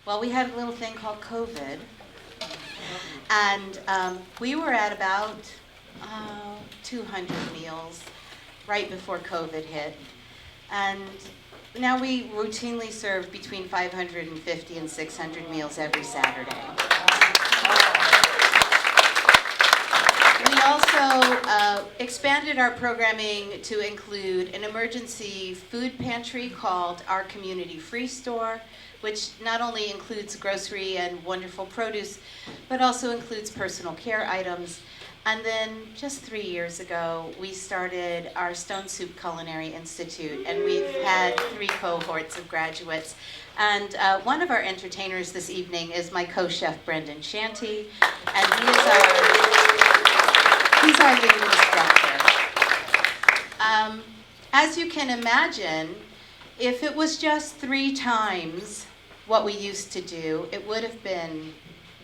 Well, we had a little thing called COVID, and we were at about 200 meals right before COVID hit. And now we routinely serve between 550 and 600 meals every Saturday. We also expanded our programming to include an emergency food pantry called our Community Free Store, which not only includes grocery and wonderful produce, but also includes personal care items. And then just 3 years ago, we started our Stone Soup Culinary Institute, and we've had 3 cohorts of graduates. And one of our entertainers this evening is my co-chef, Brendan Shanty, and he's our lead instructor. As you can imagine, if it was just 3 times what we used to do, it would have been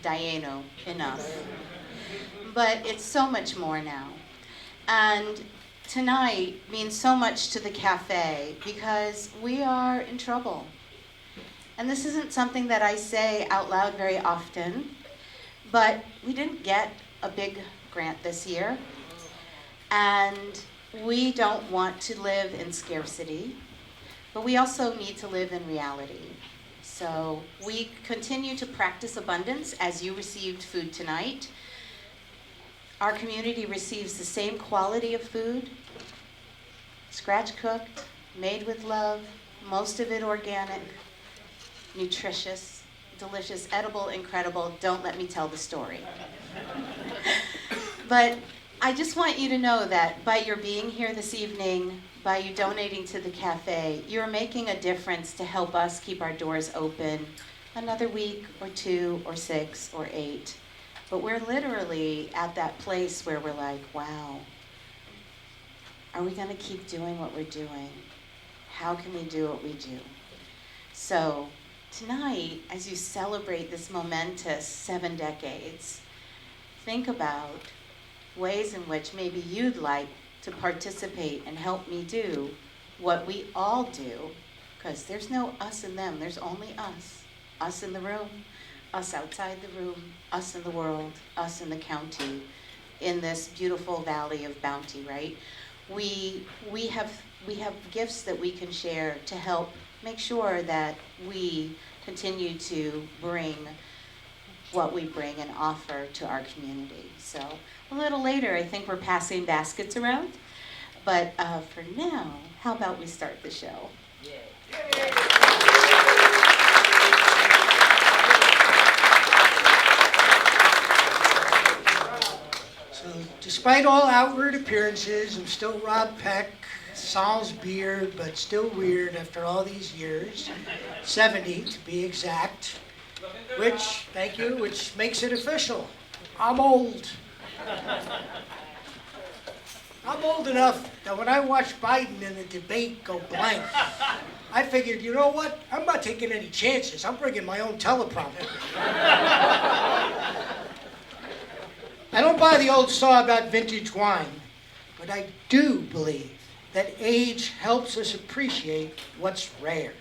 Diano enough. But it's so much more now. And tonight means so much to the cafe because we are in trouble. And this isn't something that I say out loud very often, but we didn't get a big grant this year. And we don't want to live in scarcity, but we also need to live in reality. So we continue to practice abundance as you received food tonight. Our community receives the same quality of food, scratch cooked, made with love, most of it organic, nutritious, delicious, edible, incredible. Don't let me tell the story. But I just want you to know that by your being here this evening, by you donating to the cafe, you're making a difference to help us keep our doors open another week or 2 or 6 or 8. But we're literally at that place where we're like, wow, are we going to keep doing what we're doing? How can we do what we do? So tonight, as you celebrate this momentous 7 decades, think about ways in which maybe you'd like to participate and help me do what we all do, because there's no us and them, there's only us in the room, us outside the room, us in the world, us in the county, in this beautiful valley of bounty, right? We have gifts that we can share to help make sure that we continue to bring what we bring and offer to our community. So a little later, I think we're passing baskets around. But for now, how about we start the show? So despite all outward appearances, I'm still Rob Peck, sans beard, but still weird after all these years. 70 to be exact. Which, thank you, which makes it official. I'm old. I'm old enough that when I watched Biden in the debate go blank, I figured, you know what? I'm not taking any chances. I'm bringing my own teleprompter. I don't buy the old saw about vintage wine, but I do believe that age helps us appreciate what's rare.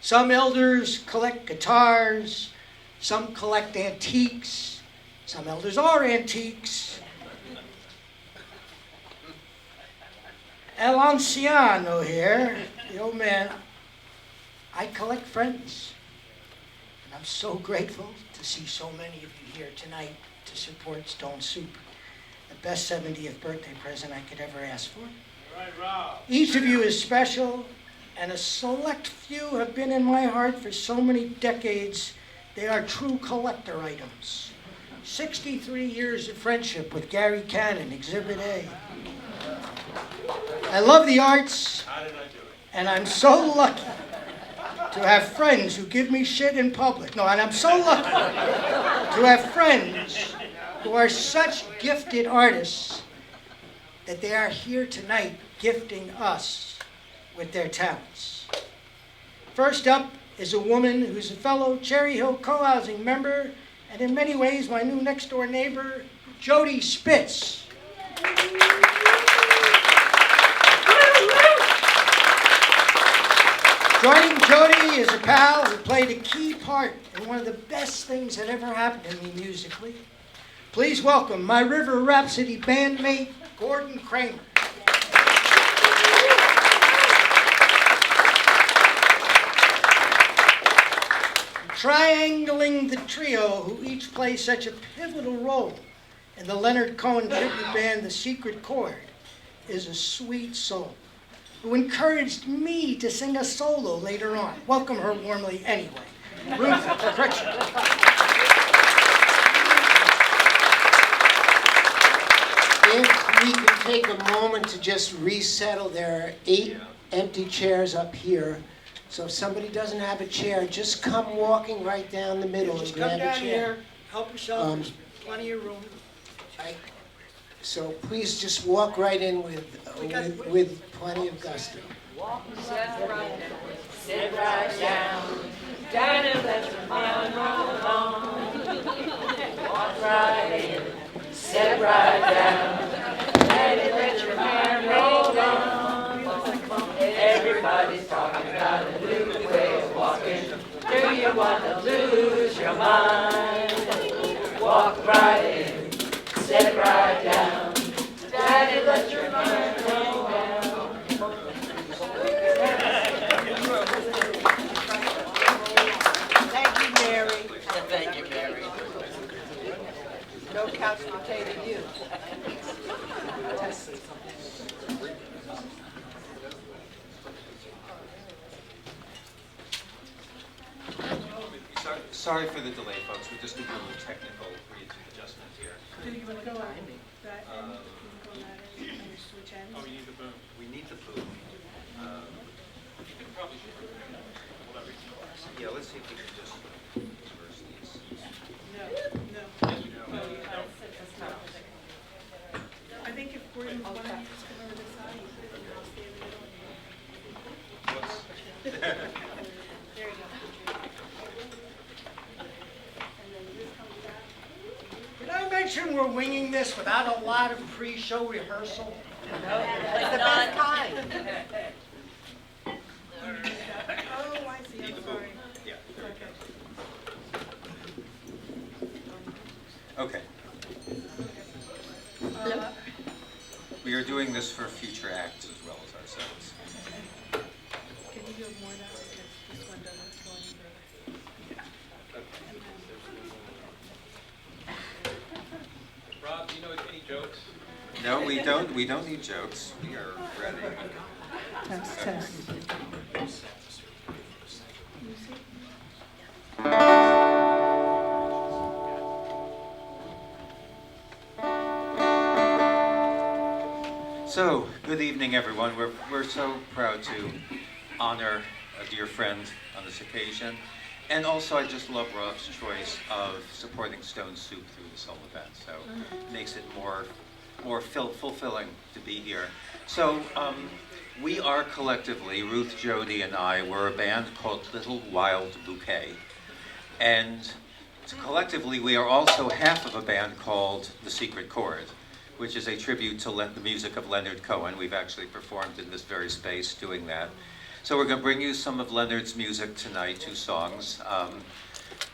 Some elders collect guitars, some collect antiques, some elders are antiques. El Anciano here, the old man, I collect friends. And I'm so grateful to see so many of you here tonight to support Stone Soup, the best 70th birthday present I could ever ask for. All right, Rob. Each of you is special, and a select few have been in my heart for so many decades, they are true collector items. 63 years of friendship with Gary Cannon, Exhibit A. I love the arts, and I'm so lucky to have friends who give me shit in public. No, and I'm so lucky to have friends who are such gifted artists that they are here tonight gifting us with their talents. First up is a woman who's a fellow Cherry Hill co-housing member, and in many ways my new next-door neighbor, Jody Spitz. Joining Jody is a pal who played a key part in one of the best things that ever happened to me musically. Please welcome my River Rhapsody bandmate, Gordon Kramer. Triangling the trio who each play such a pivotal role in the Leonard Cohen tribute band, The Secret Chord, is a sweet soul who encouraged me to sing a solo later on. Welcome her warmly anyway. Ruth Pritchard. If we could take a moment to just resettle, there are 8 empty chairs up here. So if somebody doesn't have a chair, just come walking right down the middle and Just come grab a down chair. here, help yourself, there's plenty of room. So please just walk right in with plenty of gusto. Sit right down, down and let your mind roll on. Walk right in, sit right down, let your mind roll on. Everybody's talking about a new way of walking. Do you want to lose your mind? Walk right in, sit right down, Daddy, let your mind roll down. Thank you, Mary. Thank you, Mary. No couch potato you. Sorry for the delay, folks. We're just doing a little technical adjustment here. Do you want to go on that end? You want to go on that end and switch ends? Oh, we need the boom. We need the boom. You can probably whatever. Yeah, let's see if we can just reverse these. No. I think if we're in one of you just come over this side, you put it in, I'll stay in the middle. Whoops. There you go. And then this comes back. Did I mention we're winging this without a lot of pre-show rehearsal? It's the best kind. Oh, I see, I'm sorry. Yeah. Okay. Okay. We are doing this for future acts as well as ourselves. Can you do it more now, because this one doesn't go any further. Rob, do you know any jokes? No, we don't. We don't need jokes. We are ready. Test. So, good evening, everyone. We're so proud to honor a dear friend on this occasion. And also, I just love Rob's choice of supporting Stone Soup through this whole event. So, it makes it more fulfilling to be here. So, we are collectively, Ruth, Jody, and I, we're a band called Little Wild Bouquet. And collectively, we are also half of a band called The Secret Chord, which is a tribute to the music of Leonard Cohen. We've actually performed in this very space doing that. So we're going to bring you some of Leonard's music tonight, 2 songs.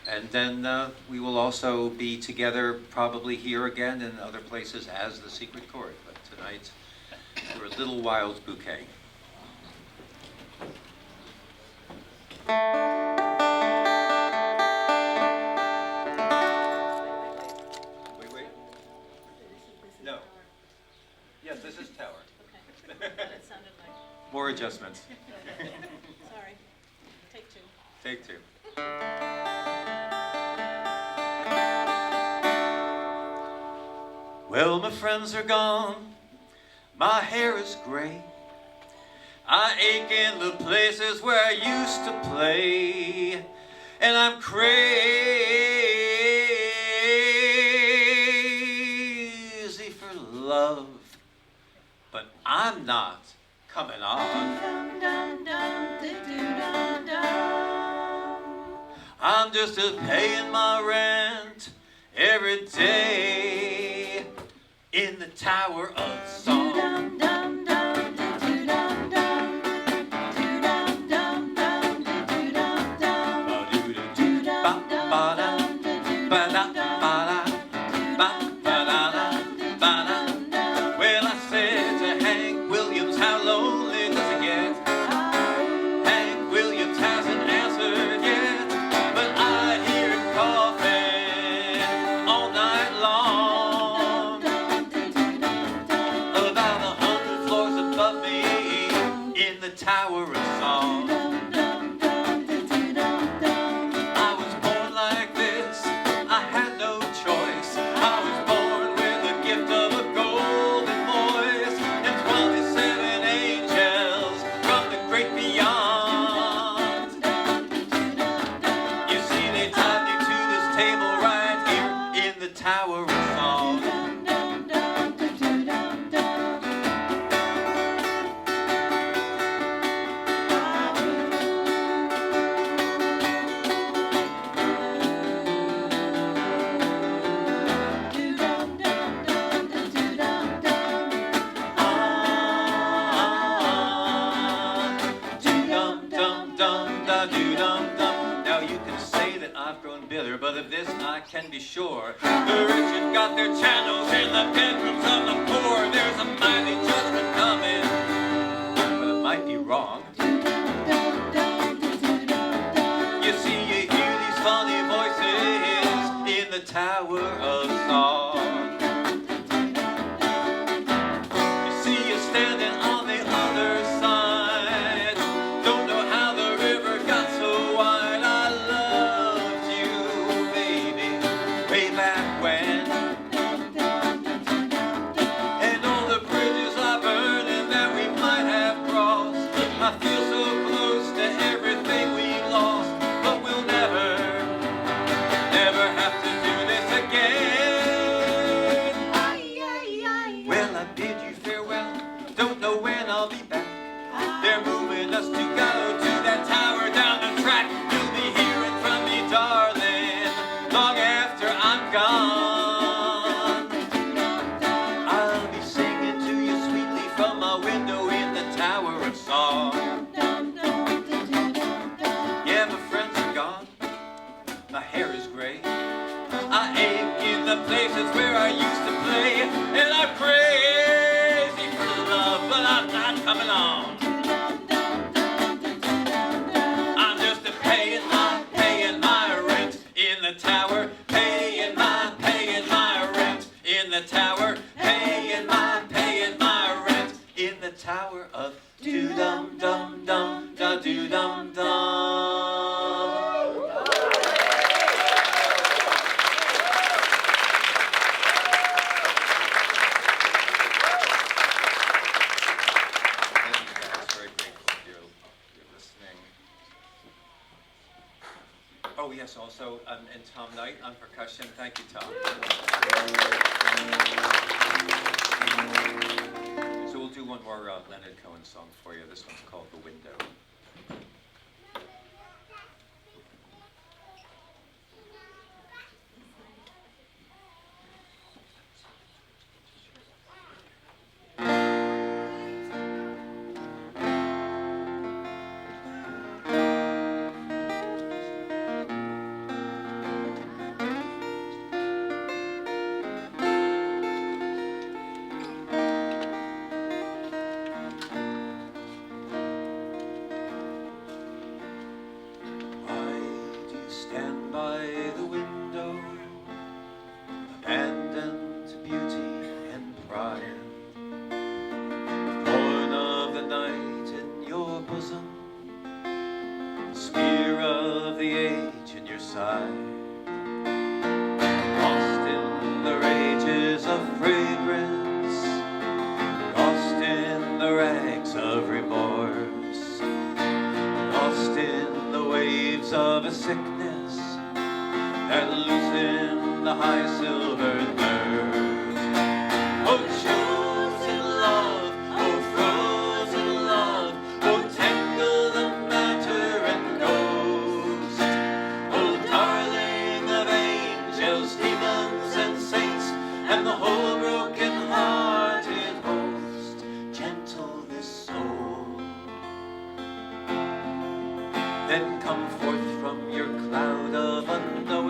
And then we will also be together probably here again and other places as The Secret Chord. But tonight, we're a Little Wild Bouquet. Wait. No. Yes, this is Tower. Okay, that sounded like, More adjustments. sorry. Take 2. Take 2. Well, my friends are gone, my hair is gray. I ache in the places where I used to play, and I'm crazy for love, but I'm not coming on. I'm just paying my rent every day in the Tower of Song. Well, I said to Hank Williams, how lonely does it get? Hank Williams hasn't answered yet, but I hear him coughing all night long. About 100 floors above me in the Tower of Song. I was born like this, I had no choice. I was born with the gift of a golden voice and 27 angels from the great beyond. You see, they tied me to this table right here in the Tower of Song. Now you can say that I've grown bitter, but of this I can be sure. The rich have got their channels in the bedrooms of the poor. There's a mighty judgment coming, but it might be wrong. You see, you hear these funny voices in the Tower of Song. You see, you're standing on the other side. Don't know how the river got so wide. I loved you, baby, way back when. And all the bridges I burned and that we might have crossed. I feel so close to everything we've lost, but we'll never have to do this again. Well, I bid you farewell, don't know when I'll be back. They're moving us to go to that tower down the track. You'll be hearing from me, darling, long after I'm gone. I'll be singing to you sweetly from my window in the Tower of Song. Yeah, my friends are gone, my hair is gray. I ache in the places where I used to play, and I'm crazy for love, but I'm not coming on. I'm just paying my rent in the tower, paying my rent in the tower, paying my rent in the Tower of do-dum-dum-dum-da-do-dum-dum. Very grateful if you're listening. Oh yes, also and Tom Knight on percussion. Thank you, Tom. So we'll do one more Leonard Cohen song for you. This one's called "The Window." Stand by the window, abandoned beauty and pride, born of the night in your bosom, spear of the age in your side, lost in the rages of fragrance, lost in the rags of remorse, lost in the waves of a sickness that loosen the high silvered nerves. Oh, chosen love, oh, frozen love, oh, tangle the matter and ghost. Oh, darling of angels, demons and saints, and the whole broken-hearted host, gentle this soul. Then come forth from your cloud of unknown.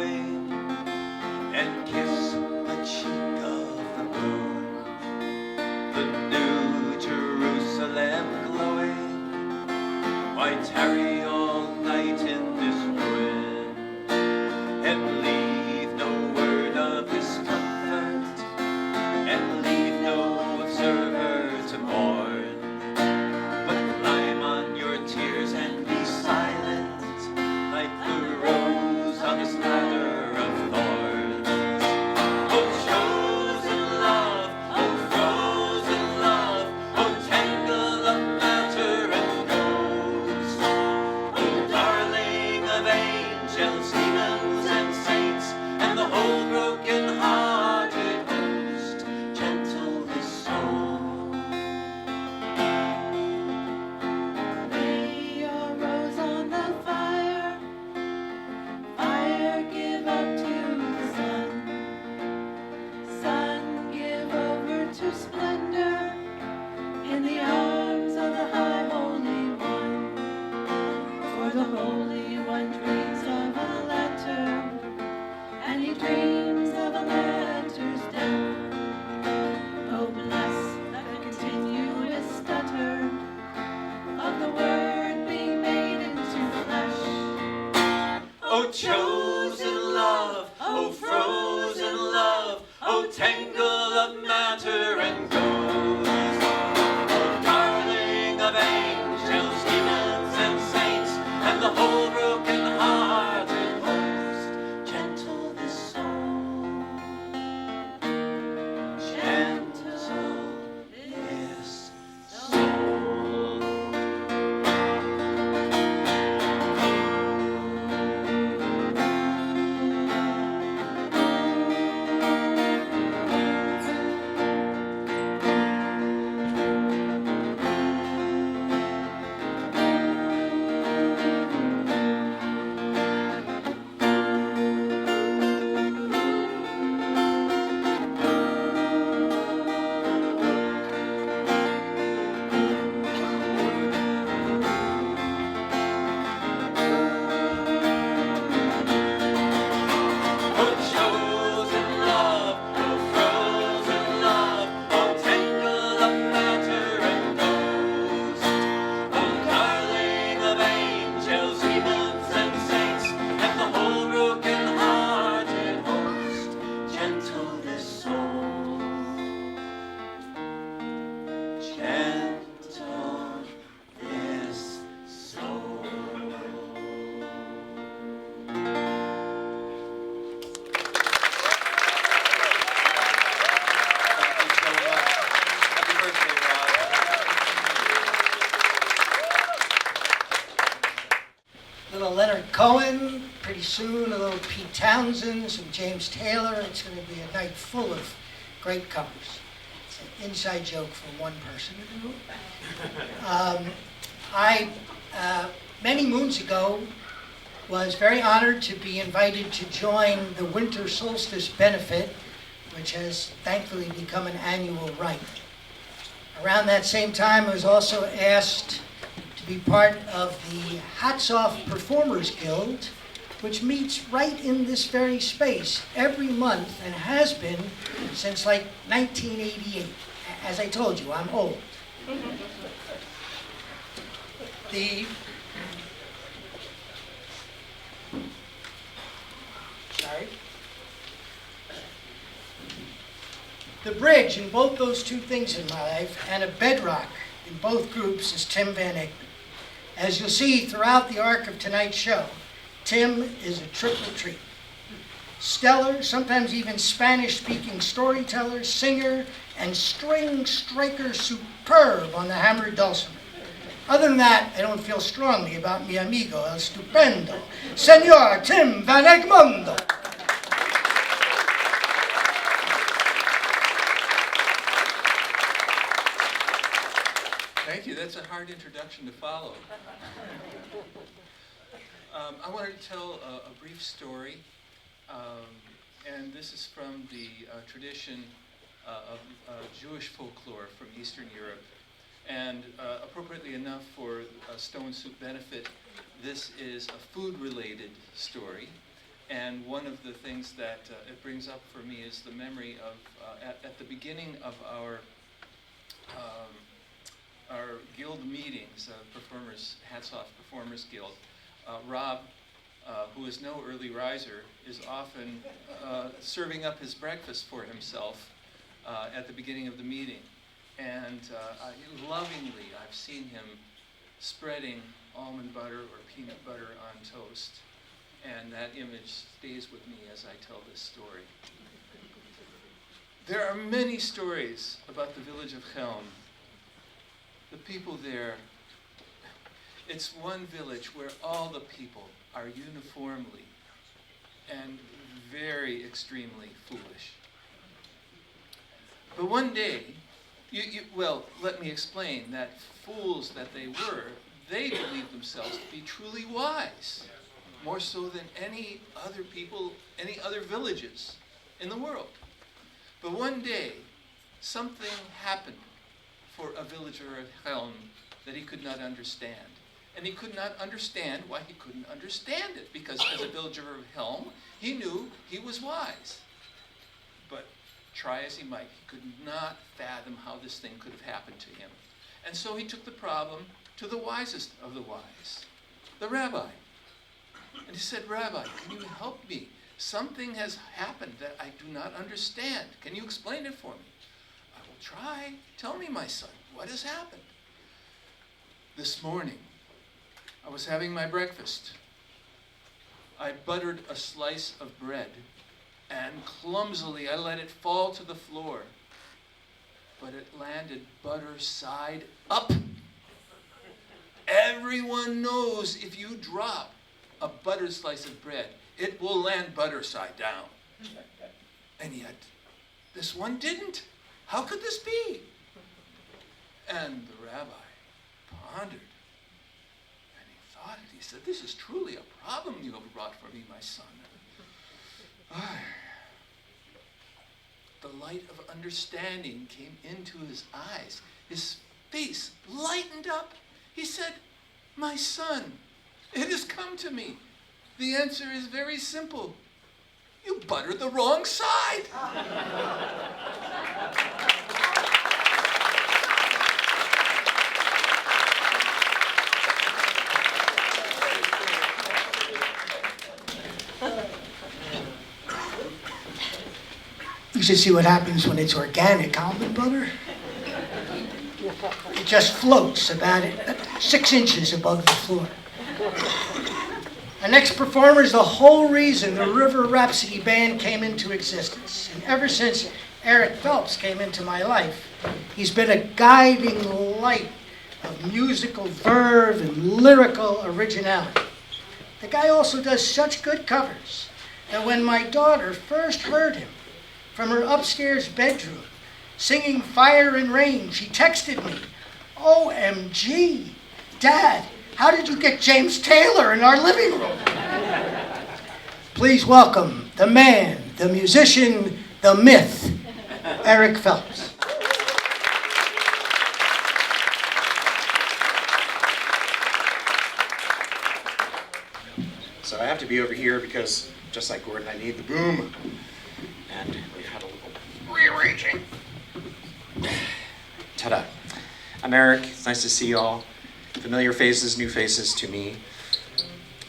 Oh, chosen love, oh, frozen love, oh, tangle of matter and ghosts. Oh, darling of angels, demons, and saints, and the whole broken-hearted host. Gentle this soul, gentle this soul. Little Leonard Cohen, pretty soon a little Pete Townsend, some James Taylor. It's going to be a night full of great covers. It's an inside joke for one person in the room. I, many moons ago, was very honored to be invited to join the Winter Solstice Benefit, which has thankfully become an annual rite. Around that same time, I was also asked to be part of the Hats Off Performers Guild, which meets right in this very space every month and has been since like 1988. As I told you, I'm old. The bridge in both those two things in my life, and a bedrock in both groups, is Tim Van Eyck. As you'll see throughout the arc of tonight's show, Tim is a triple treat. Stellar, sometimes even Spanish-speaking storyteller, singer, and string striker superb on the hammered dulcimer. Other than that, I don't feel strongly about mi amigo, el stupendo, Senor Tim Van Egmondo. Thank you. That's a hard introduction to follow. I wanted to tell a brief story, and this is from the tradition of Jewish folklore from Eastern Europe. And appropriately enough for a Stone Soup benefit, this is a food-related story. And one of the things that it brings up for me is the memory of, at the beginning of our guild meetings, Hats Off Performers Guild, Rob, who is no early riser, is often serving up his breakfast for himself at the beginning of the meeting. And lovingly, I've seen him spreading almond butter or peanut butter on toast. And that image stays with me as I tell this story. There are many stories about the village of Chelm. The people there, it's one village where all the people are uniformly and very extremely foolish. But one day, well, let me explain that fools that they were, they believed themselves to be truly wise, more so than any other people, any other villages in the world. But one day, something happened for a villager of Chelm that he could not understand. And he could not understand why he couldn't understand it, because as a villager of Chelm, he knew he was wise. But try as he might, he could not fathom how this thing could have happened to him. And so he took the problem to the wisest of the wise, the rabbi. And he said, Rabbi, can you help me? Something has happened that I do not understand. Can you explain it for me? I will try. Tell me, my son, what has happened? This morning, I was having my breakfast. I buttered a slice of bread, and clumsily I let it fall to the floor. But it landed butter side up. Everyone knows if you drop a buttered slice of bread, it will land butter side down. And yet, this one didn't. How could this be? And the rabbi pondered. And he thought it. He said, this is truly a problem you have brought for me, my son. The light of understanding came into his eyes. His face lightened up. He said, my son, it has come to me. The answer is very simple. You buttered the wrong side. You should see what happens when it's organic almond butter. It just floats about 6 inches above the floor. Our next performer is the whole reason the River Rhapsody Band came into existence. And ever since Eric Phelps came into my life, he's been a guiding light of musical verve and lyrical originality. The guy also does such good covers that when my daughter first heard him from her upstairs bedroom singing Fire and Rain, she texted me, OMG, Dad, how did you get James Taylor in our living room? Please welcome the man, the musician, the myth, Eric Phelps. So I have to be over here because, just like Gordon, I need the boom. And we've had a little rearranging. Ta-da. I'm Eric. It's nice to see y'all. Familiar faces, new faces to me.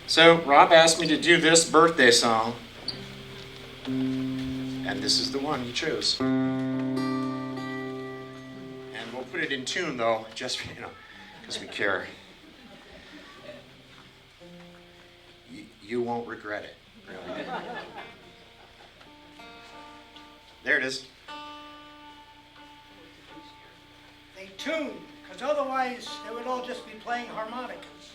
So Rob asked me to do this birthday song. And this is the one he chose. And we'll put it in tune, though, just, because we care. You won't regret it, really. There it is. They tuned, because otherwise they would all just be playing harmonicas.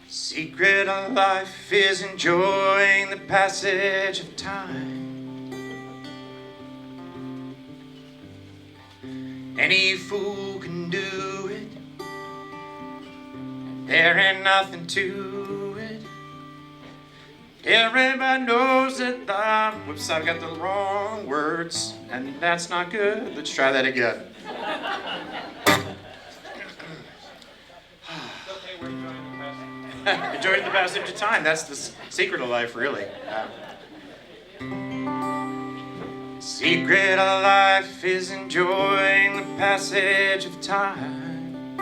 Secret of life is enjoying the passage of time. Any fool can do it. There ain't nothing to it. Everybody knows that whoops, I've got the wrong words, and that's not good. Let's try that again. Enjoying the passage of time. That's the secret of life, really. Secret of life is enjoying the passage of time.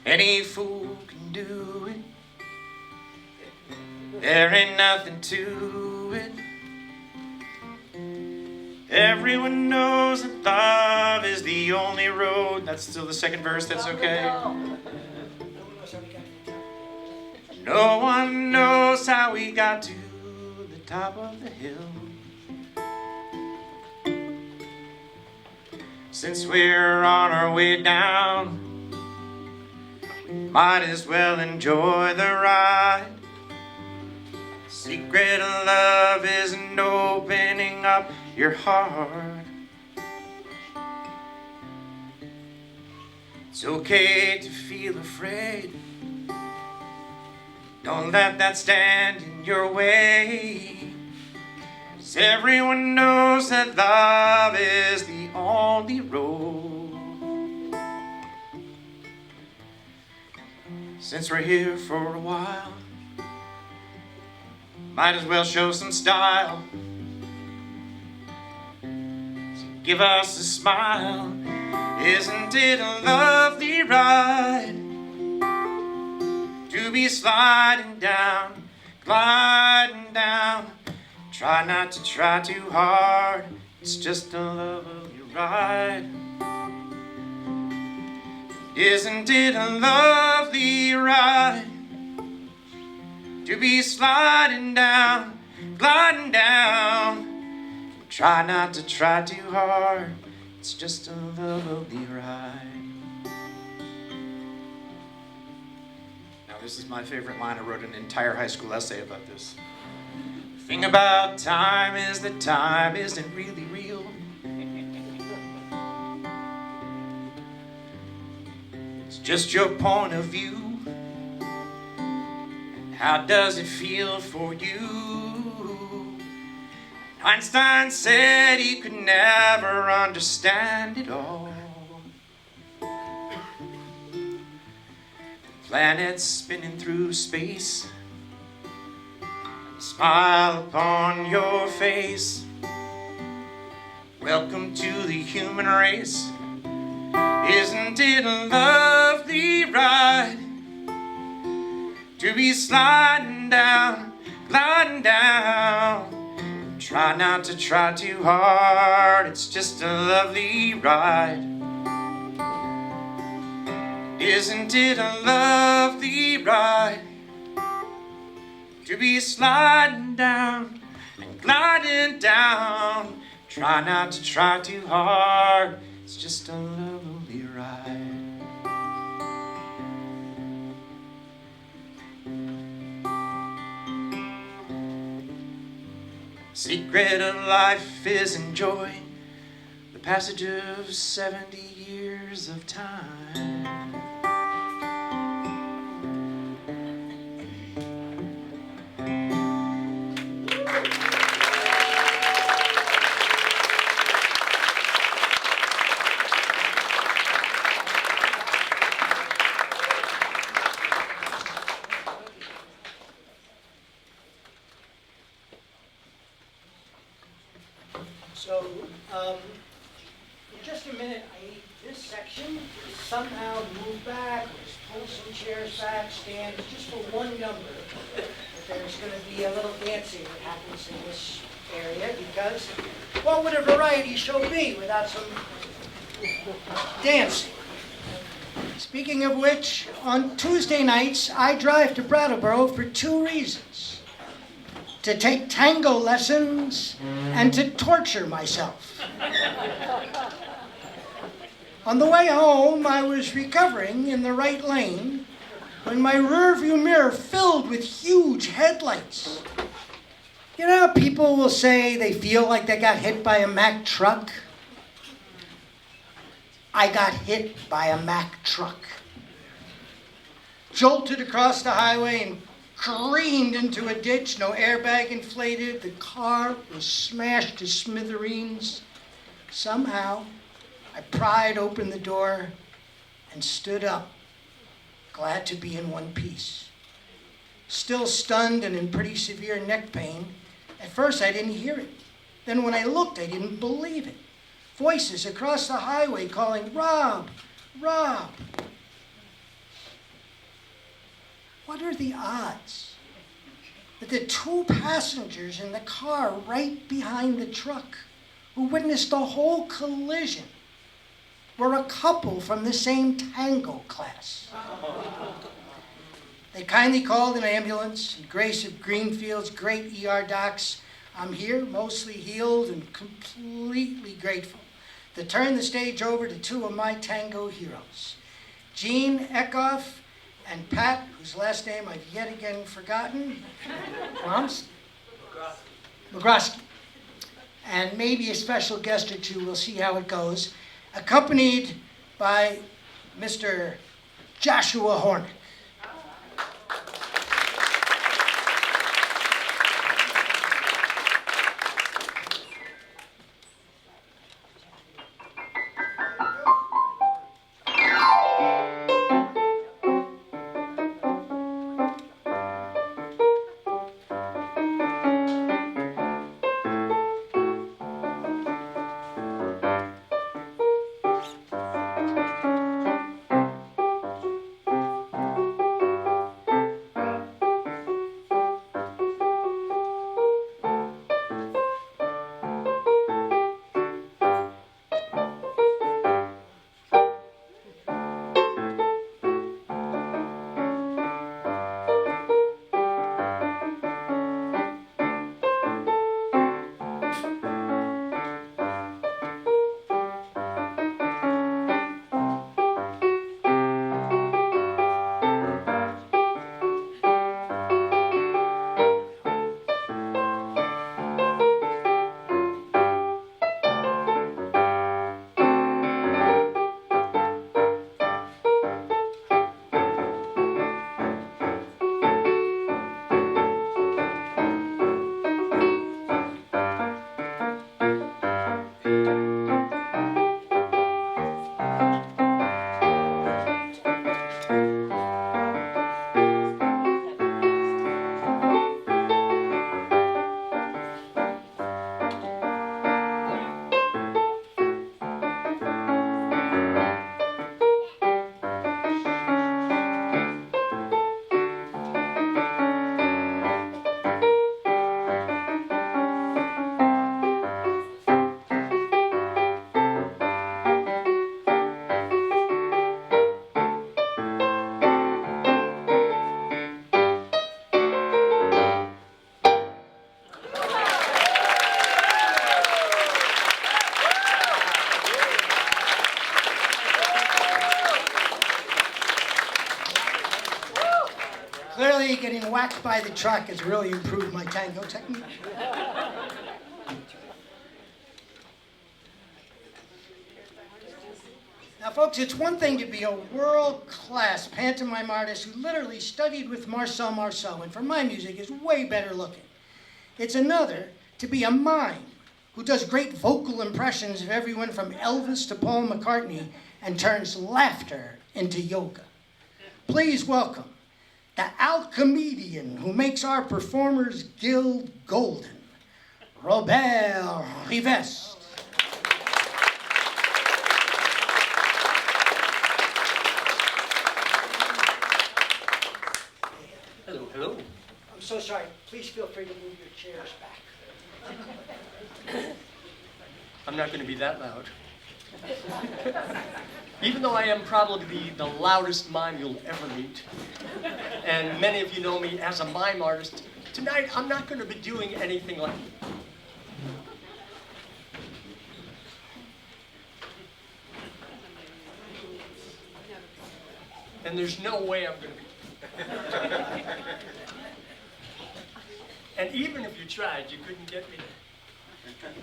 Any fool can do it. There ain't nothing to it. Everyone knows that love is the only road. That's still the second verse, that's okay. No one knows how we got to the top of the hill. Since we're on our way down, we might as well enjoy the ride. Secret of love isn't opening up your heart. It's okay to feel afraid. Don't let that stand in your way. 'Cause everyone knows that love is the only road. Since we're here for a while, might as well show some style. So give us a smile. Isn't it a lovely ride to be sliding down, gliding down? Try not to try too hard. It's just a lovely ride. Isn't it a lovely ride to be sliding down, gliding down? Try not to try too hard. It's just a lovely ride. Now this is my favorite line. I wrote an entire high school essay about this. The thing about time is that time isn't really real. It's just your point of view. How does it feel for you? Einstein said he could never understand it all. Planets spinning through space, a smile upon your face. Welcome to the human race. Isn't it a lovely ride to be sliding down, gliding down? Try not to try too hard. It's just a lovely ride. Isn't it a lovely ride to be sliding down and gliding down? Try not to try too hard. It's just a lovely ride. Secret of life is enjoying the passage of 70 years of time. So, in just a minute, I need this section to somehow move back, or pull some chairs back, stand, just for one number. But there's going to be a little dancing that happens in this area, because what would a variety show be without some dancing? Speaking of which, on Tuesday nights, I drive to Brattleboro for two reasons: to take tango lessons and to torture myself. On the way home, I was recovering in the right lane when my rearview mirror filled with huge headlights. You know how people will say they feel like they got hit by a Mack truck? I got hit by a Mack truck. Jolted across the highway and careened into a ditch, no airbag inflated. The car was smashed to smithereens. Somehow, I pried open the door and stood up, glad to be in one piece. Still stunned and in pretty severe neck pain, at first I didn't hear it. Then when I looked, I didn't believe it. Voices across the highway calling, "Rob, Rob." What are the odds that the two passengers in the car right behind the truck who witnessed the whole collision were a couple from the same tango class? They kindly called an ambulance, and Grace of Greenfield's great ER docs. I'm here, mostly healed and completely grateful, to turn the stage over to two of my tango heroes, Gene Eckhoff and Pat, whose last name I've yet again forgotten, McGrosky. And maybe a special guest or two, we'll see how it goes, accompanied by Mr. Joshua Hornick. Clearly, getting whacked by the truck has really improved my tango technique. Now, folks, it's one thing to be a world-class pantomime artist who literally studied with Marcel Marceau, and for my music is way better looking. It's another to be a mime who does great vocal impressions of everyone from Elvis to Paul McCartney and turns laughter into yoga. Please welcome the alchemedian who makes our Performers Guild golden, Robert Rivest. Hello, hello. I'm so sorry. Please feel free to move your chairs back. I'm not going to be that loud. Even though I am probably the loudest mime you'll ever meet, and many of you know me as a mime artist, tonight I'm not going to be doing anything like... And there's no way I'm going to be... And even if you tried, you couldn't get me there.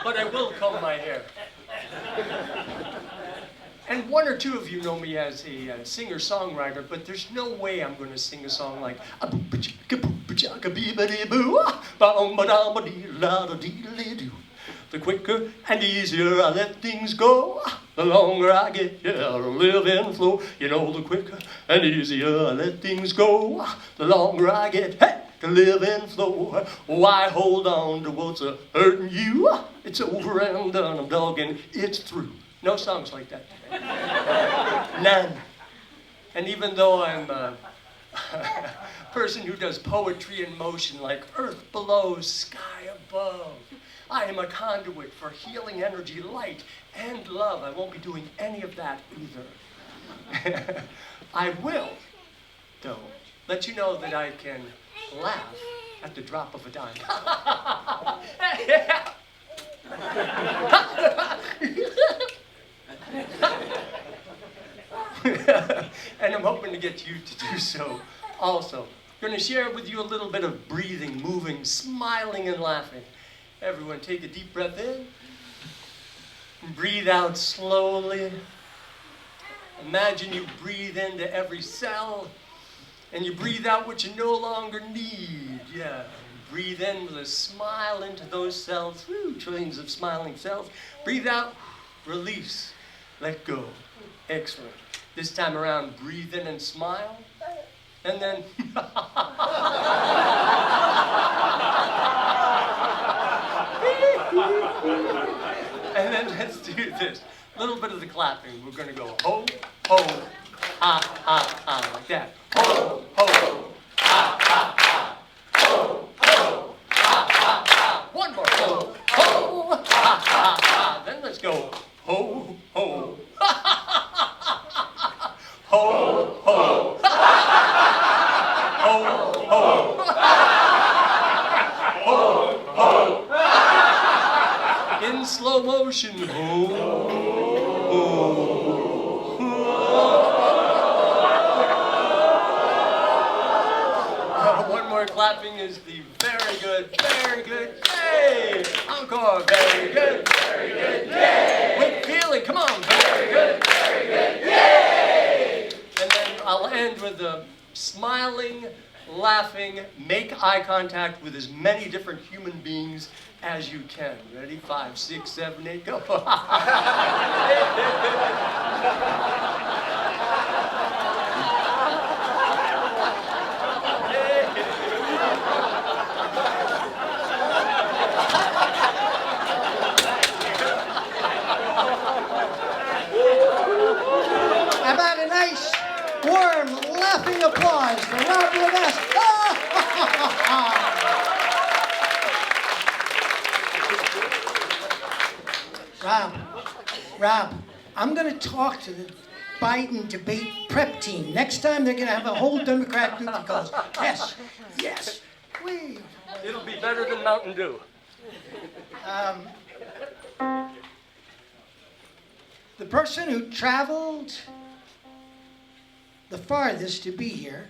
But I will comb my hair. And one or two of you know me as a singer-songwriter, but there's no way I'm going to sing a song like the quicker and easier I let things go, the longer I get here to live and flow. You know, the quicker and easier I let things go, the longer I get to live and flow. Why hold on to what's hurting you? It's over and done, I'm dogging, it's through. No songs like that. None. And even though I'm a person who does poetry in motion like earth below, sky above, I am a conduit for healing energy, light, and love. I won't be doing any of that either. I will, though, let you know that I can laugh at the drop of a dime. And I'm hoping to get you to do so also. I'm going to share with you a little bit of breathing, moving, smiling, and laughing. Everyone take a deep breath in. And breathe out slowly. Imagine you breathe into every cell. And you breathe out what you no longer need. Yeah. Breathe in with a smile into those cells. Woo, trillions of smiling cells. Breathe out. Release. Let go. Excellent. This time around, breathe in and smile. And then... And then let's do this. A little bit of the clapping. We're going to go ho, ho, ha, ha, ha, like that. Ho, ho, ha, ha, ha. Ho, ho, ha, ha, ha. One more. Ho, ho, ha, ha, ha. Then let's go ho, ho, ha, ha, ha, ha. Ho, ho, ha, ha, ha. Ho, ho, ha, ha, ha. Ho, ho. In slow motion. One more clapping is the very good, yay! Encore, very good, yay! With feeling, come on, very good, yay! And then I'll end with the smiling, laughing, make eye contact with as many different human beings as you can. Ready? 5, 6, 7, 8, go. How about a nice, warm, laughing applause for Rob Levesque? Rob, I'm going to talk to the Biden debate prep team. Next time they're going to have a whole Democrat group that goes, yes, yes, we. It'll be better than Mountain Dew. The person who traveled the farthest to be here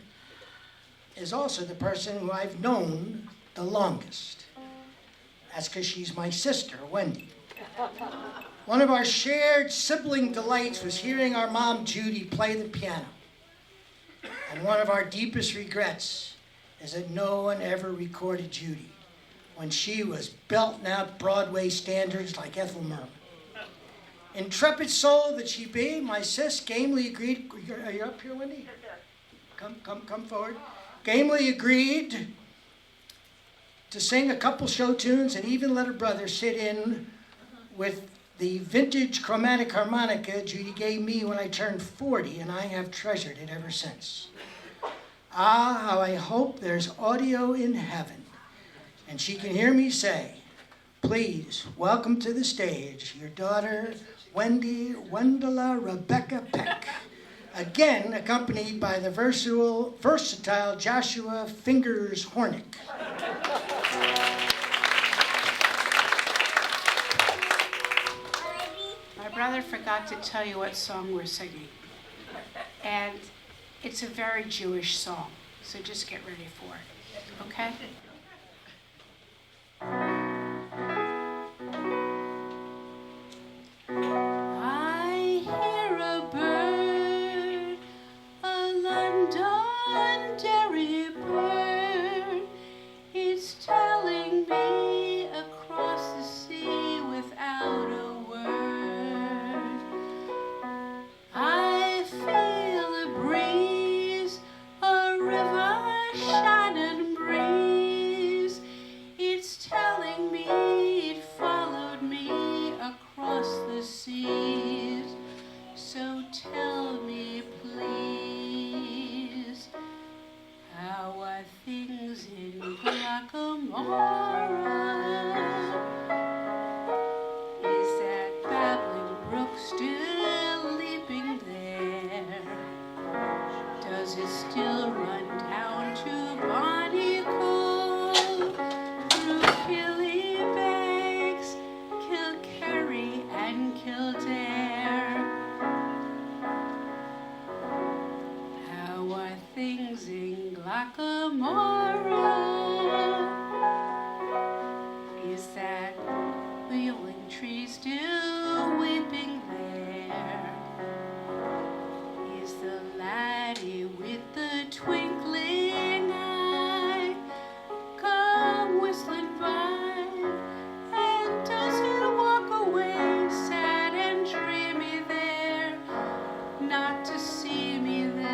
is also the person who I've known the longest. That's because she's my sister, Wendy. One of our shared sibling delights was hearing our mom, Judy, play the piano. And one of our deepest regrets is that no one ever recorded Judy when she was belting out Broadway standards like Ethel Merman. Intrepid soul that she be, my sis gamely agreed. Are you up here, Wendy? Come forward. Gamely agreed to sing a couple show tunes and even let her brother sit in with the vintage chromatic harmonica Judy gave me when I turned 40, and I have treasured it ever since. Ah, how I hope there's audio in heaven, and she can hear me say, please welcome to the stage your daughter, Wendy Wendela Rebecca Peck, again accompanied by the versatile Joshua Fingers Hornick. My brother forgot to tell you what song we're singing, and it's a very Jewish song, so just get ready for it, okay? I hear a bird, a Londonderry bird. It's telling me across the sea without a word. I feel a breeze, a river Shannon breeze. It's telling me it followed me across the seas. So tell me, please, how are things in Glacamara? Is that babbling brook still leaping there? Does it still run down to Bonnie Cove, through Killybegs, Kilkerry and Kildare? How are things in Glacamara? Is that wheeling tree still weeping there? Is the laddie with the twinkling eye come whistling by? And does he walk away sad and dreamy there, not to see me there?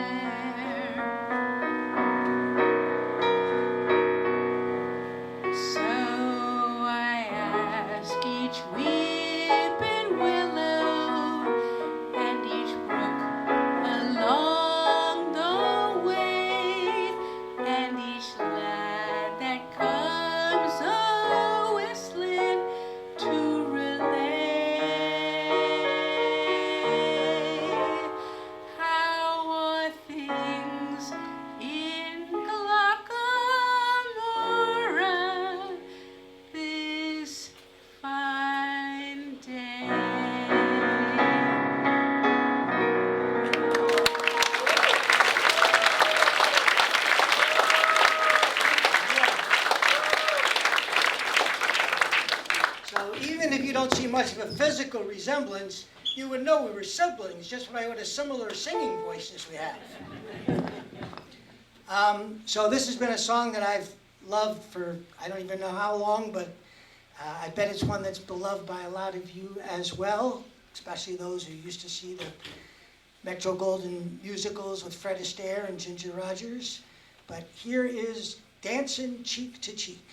So I ask each weeping willow and each brook along the way, and each lad that comes a-whistling to relay, how are things in Glacamara this fine day? So even if you don't see much of a physical resemblance, you would know we were siblings just by what a similar singing voices we have. So this has been a song that I've loved for I don't even know how long, but I bet it's one that's beloved by a lot of you as well, especially those who used to see the Metro-Goldwyn musicals with Fred Astaire and Ginger Rogers. But here is Dancing Cheek to Cheek.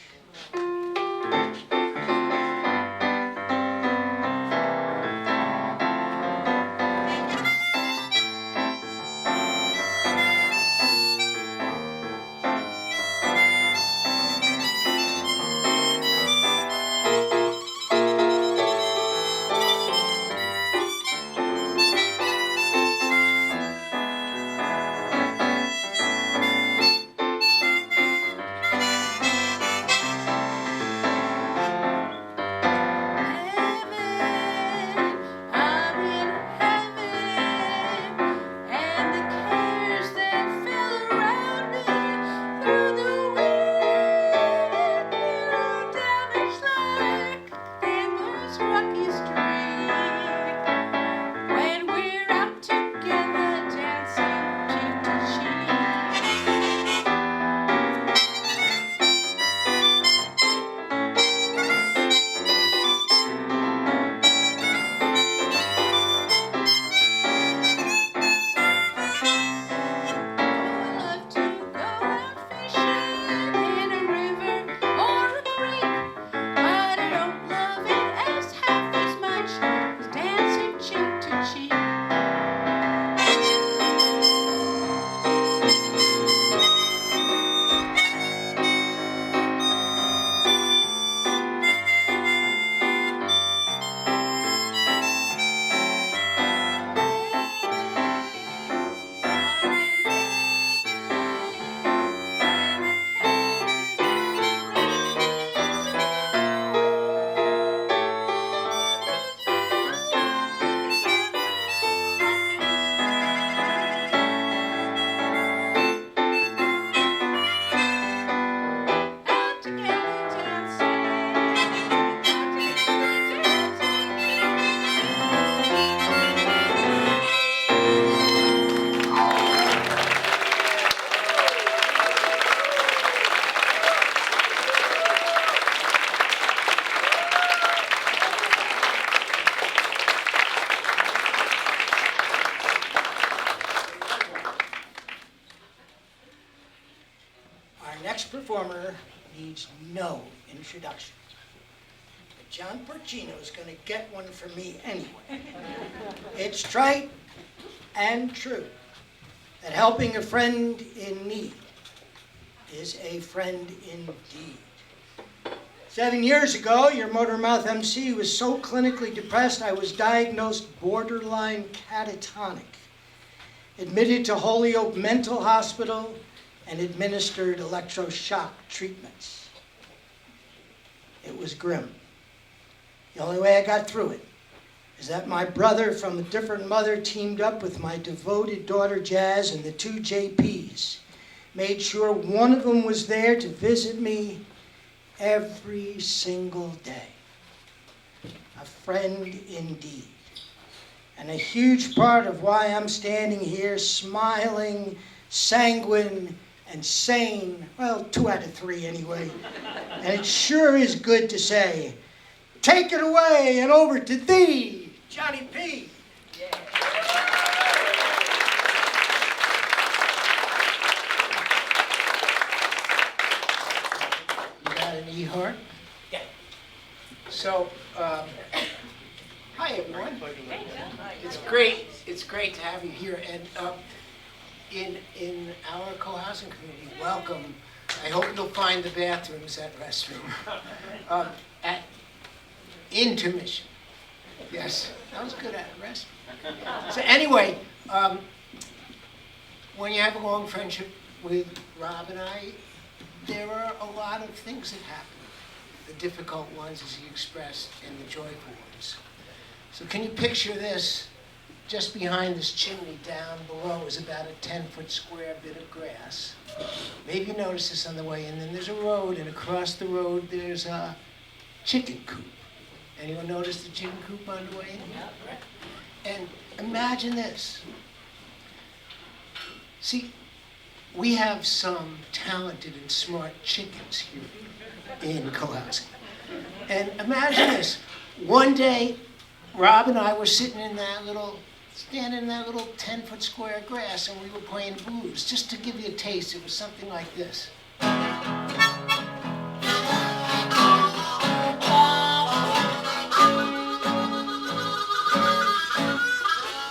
Our next performer needs no introduction. But John Porcino's going to get one from me anyway. It's trite and true that helping a friend in need is a friend indeed. 7 years ago, your Motormouth MC was so clinically depressed I was diagnosed borderline catatonic, admitted to Holyoke Mental Hospital, and administered electroshock treatments. It was grim. The only way I got through it is that my brother from a different mother teamed up with my devoted daughter Jazz and the two JPs, made sure one of them was there to visit me every single day. A friend indeed. And a huge part of why I'm standing here smiling, sanguine, and sane. Well, 2 out of 3 anyway. And it sure is good to say, take it away and over to thee, Johnny P. You got an E-heart? Yeah. So, hi everyone. It's great to have you here. And in our co-housing community, welcome. I hope you'll find the bathrooms at restroom. At intermission. Yes, that was good at restroom. So anyway, when you have a long friendship with Rob and I, there are a lot of things that happen. The difficult ones, as he expressed, and the joyful ones. So can you picture this? Just behind this chimney down below is about a 10-foot square bit of grass. Maybe you noticed this on the way in. Then there's a road, and across the road there's a chicken coop. Anyone notice the chicken coop on the way in? Right. And imagine this. See, we have some talented and smart chickens here in co-housing. And imagine this. One day, Rob and I were standing in that little 10-foot square of grass, and we were playing blues. Just to give you a taste, it was something like this.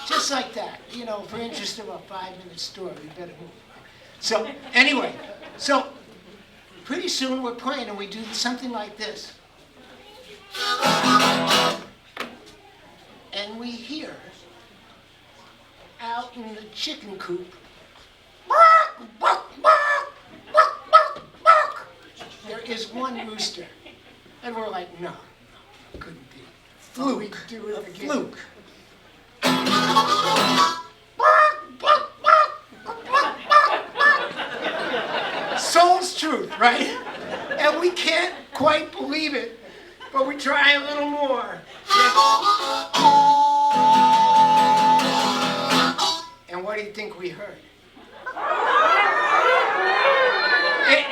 Just like that. You know, for interest of a 5-minute story, we better move. So, anyway, pretty soon we're playing and we do something like this. And we hear out in the chicken coop, there is one rooster. And we're like, no, couldn't be. Fluke. Do it A again. fluke. Soul's truth, right? And we can't quite believe it, but we try a little more. And what do you think we heard?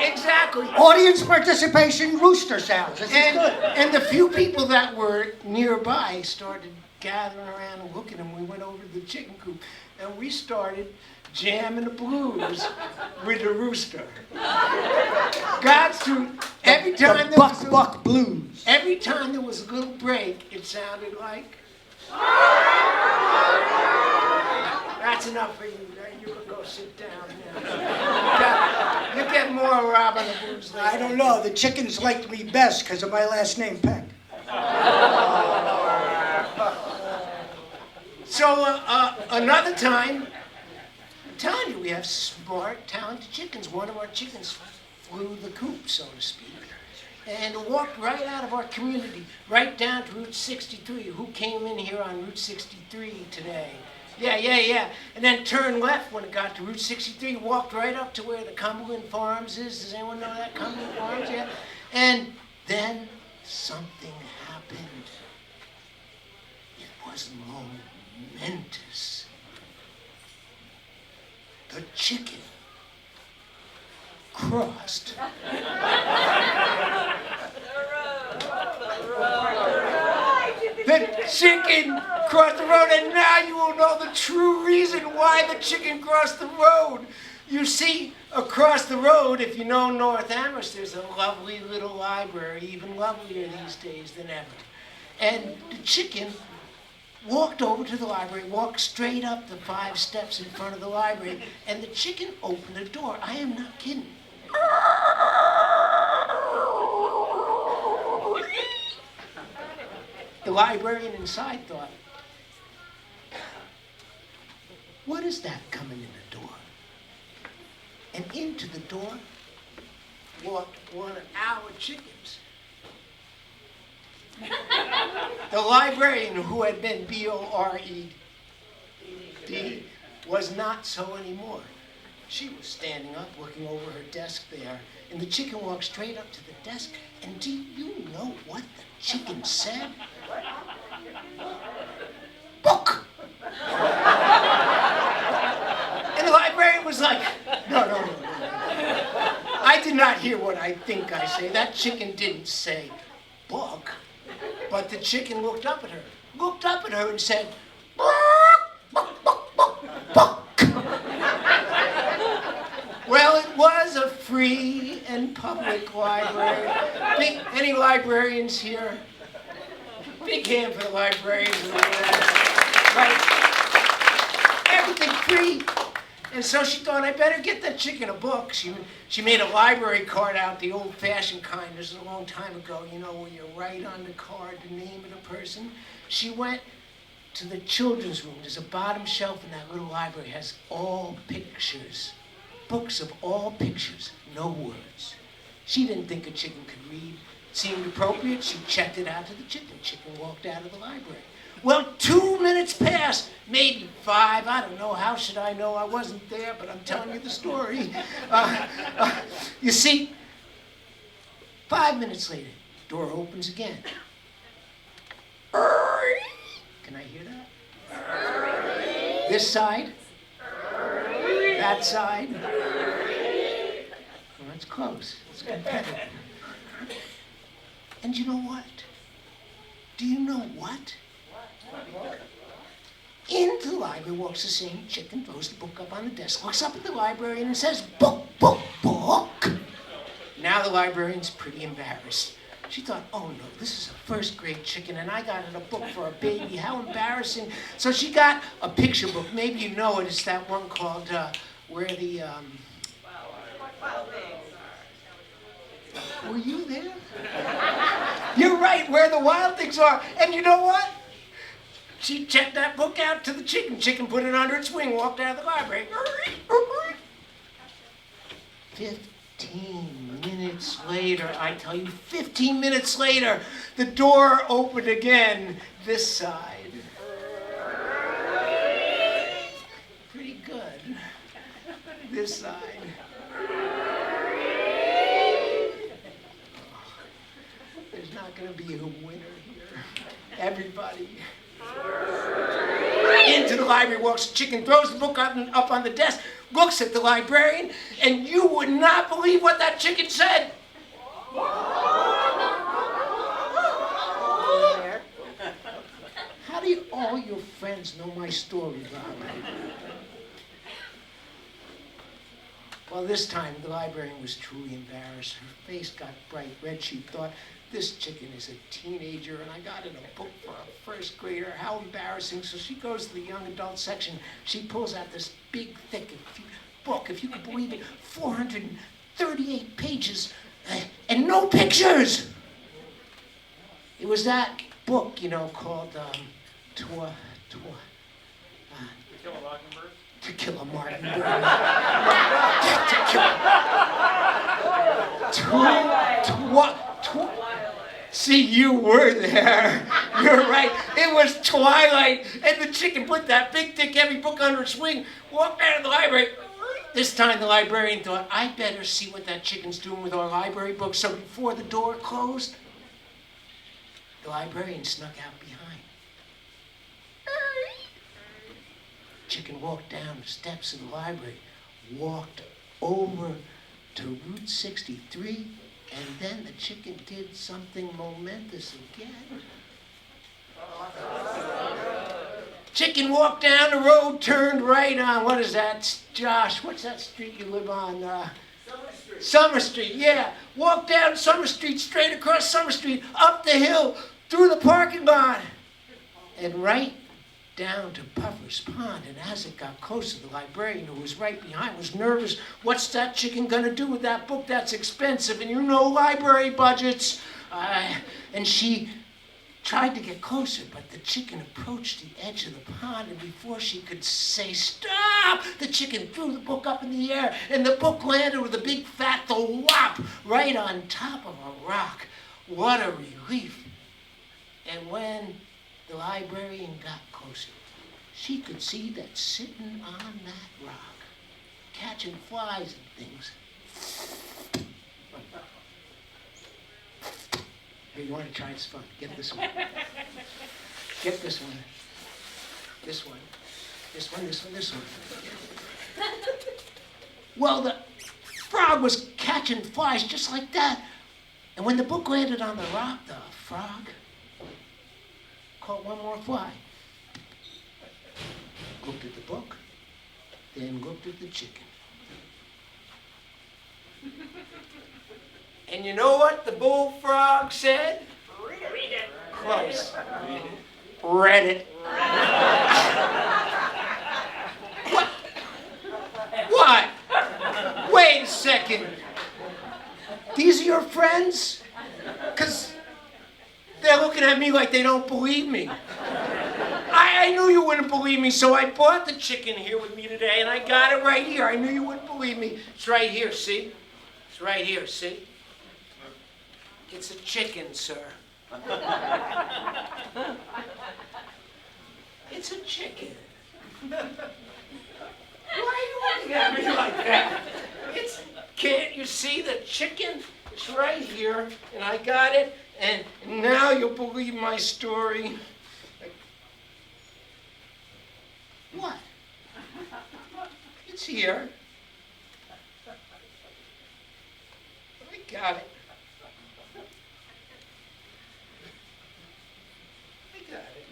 Exactly. Audience participation, rooster sounds. This is good. And the few people that were nearby started gathering around and looking, and we went over to the chicken coop, and we started jamming the blues with the rooster. God's truth. Every time there was Buck blues. Every time there was a little break, it sounded like. That's enough for you. You can go sit down now. You get more Rob on the blues later. I don't know. The chickens liked me best because of my last name, Peck. So another time, I'm telling you, we have smart, talented chickens. One of our chickens flew the coop, so to speak, and walked right out of our community, right down to Route 63. Who came in here on Route 63 today? Yeah. And then turned left when it got to Route 63, walked right up to where the Cumberland Farms is. Does anyone know that, Cumberland Farms? Yeah. And then something happened. It was momentous. The chicken crossed. The chicken crossed the road, and now you will know the true reason why the chicken crossed the road. You see, across the road, if you know North Amherst, there's a lovely little library, even lovelier these days than ever. And the chicken walked over to the library, walked straight up the 5 steps in front of the library, and the chicken opened the door. I am not kidding. The librarian inside thought, what is that coming in the door? And into the door walked one of our chickens. The librarian, who had been BORED, was not so anymore. She was standing up, looking over her desk there, and the chicken walked straight up to the desk, and do you know what the chicken said? Book! And the librarian was like, no. I did not hear what I think I say. That chicken didn't say book. But the chicken looked up at her and said, book. Well, it was a free and public library. Any librarians here? Big hand for the librarians. Right? Everything free. And so she thought, I better get that chicken a book. She made a library card out, the old-fashioned kind. This is a long time ago, you know, where you write on the card the name of the person. She went to the children's room. There's a bottom shelf in that little library. It has all pictures. Books of all pictures, no words. She didn't think a chicken could read. It seemed appropriate. She checked it out to the chicken. Chicken walked out of the library. Well, 2 minutes passed, maybe 5. I don't know. How should I know? I wasn't there, but I'm telling you the story. You see, 5 minutes later, door opens again. Can I hear that? This side? That side? Well, that's close. It's competitive. And you know what? Do you know what? Into the library walks the same chicken, throws the book up on the desk, looks up at the librarian and says, book. Now the librarian's pretty embarrassed. She thought, oh no, this is a first-grade chicken and I got it a book for a baby. How embarrassing. So she got a picture book. Maybe you know it. It's that one called where the... Were you there? You're right, Where the Wild Things Are. And you know what? She checked that book out to the chicken. Chicken put it under its wing, walked out of the library. 15 minutes later, I tell you, 15 minutes later, the door opened again, this side. Pretty good. This side. There's not going to be a winner here. Everybody. Into the library walks the chicken, throws the book up on the desk, looks at the librarian, and you would not believe what that chicken said. How do all your friends know my story, Bob? Well, this time the librarian was truly embarrassed. Her face got bright red. She thought, this chicken is a teenager, and I got it a book for a first grader. How embarrassing. So she goes to the young adult section. She pulls out this big, thick book, if you could believe it, 438 pages, and no pictures. It was that book, you know, called To Kill a Mockingbird? To Kill a Mockingbird. See, you were there. You're right. It was twilight, and the chicken put that big, thick, heavy book under its wing, walked out of the library. This time the librarian thought, I better see what that chicken's doing with our library books. So before the door closed, the librarian snuck out behind. Chicken walked down the steps of the library, walked over to Route 63, and then the chicken did something momentous again. Chicken walked down the road, turned right on, what is that, Josh? What's that street you live on? Summer Street, yeah. Walked down Summer Street, straight across Summer Street, up the hill, through the parking lot, and right down to Puffer's Pond. And as it got closer, the librarian who was right behind was nervous. What's that chicken gonna do with that book? That's expensive, and you know library budgets. And she tried to get closer, but the chicken approached the edge of the pond, and before she could say stop, the chicken threw the book up in the air, and the book landed with a big fat thwop right on top of a rock. What a relief. And when the librarian got closer, she could see that sitting on that rock, catching flies and things. Here, you want to try? It's fun. Get this one. Get this one. This one. This one, this one, this one. Well, the frog was catching flies just like that. And when the book landed on the rock, the frog caught one more fly. Looked at the book, then looked at the chicken. And you know what the bullfrog said? Read it. Close. Read it. What? What? Wait a second. These are your friends? Because they're looking at me like they don't believe me. I knew you wouldn't believe me, so I bought the chicken here with me today, and I got it right here. I knew you wouldn't believe me. It's right here, see? It's right here, see? It's a chicken, sir. It's a chicken. Why are you looking at me like that? Can't you see the chicken? It's right here, and I got it, and now you'll believe my story. What? It's here. I got it. I got it.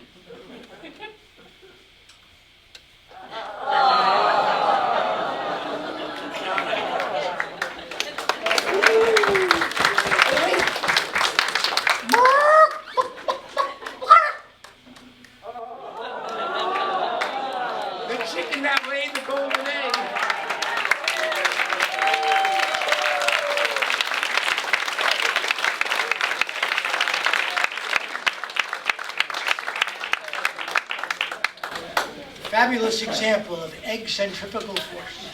The chicken that laid the golden egg. Fabulous example of egg centrifugal force.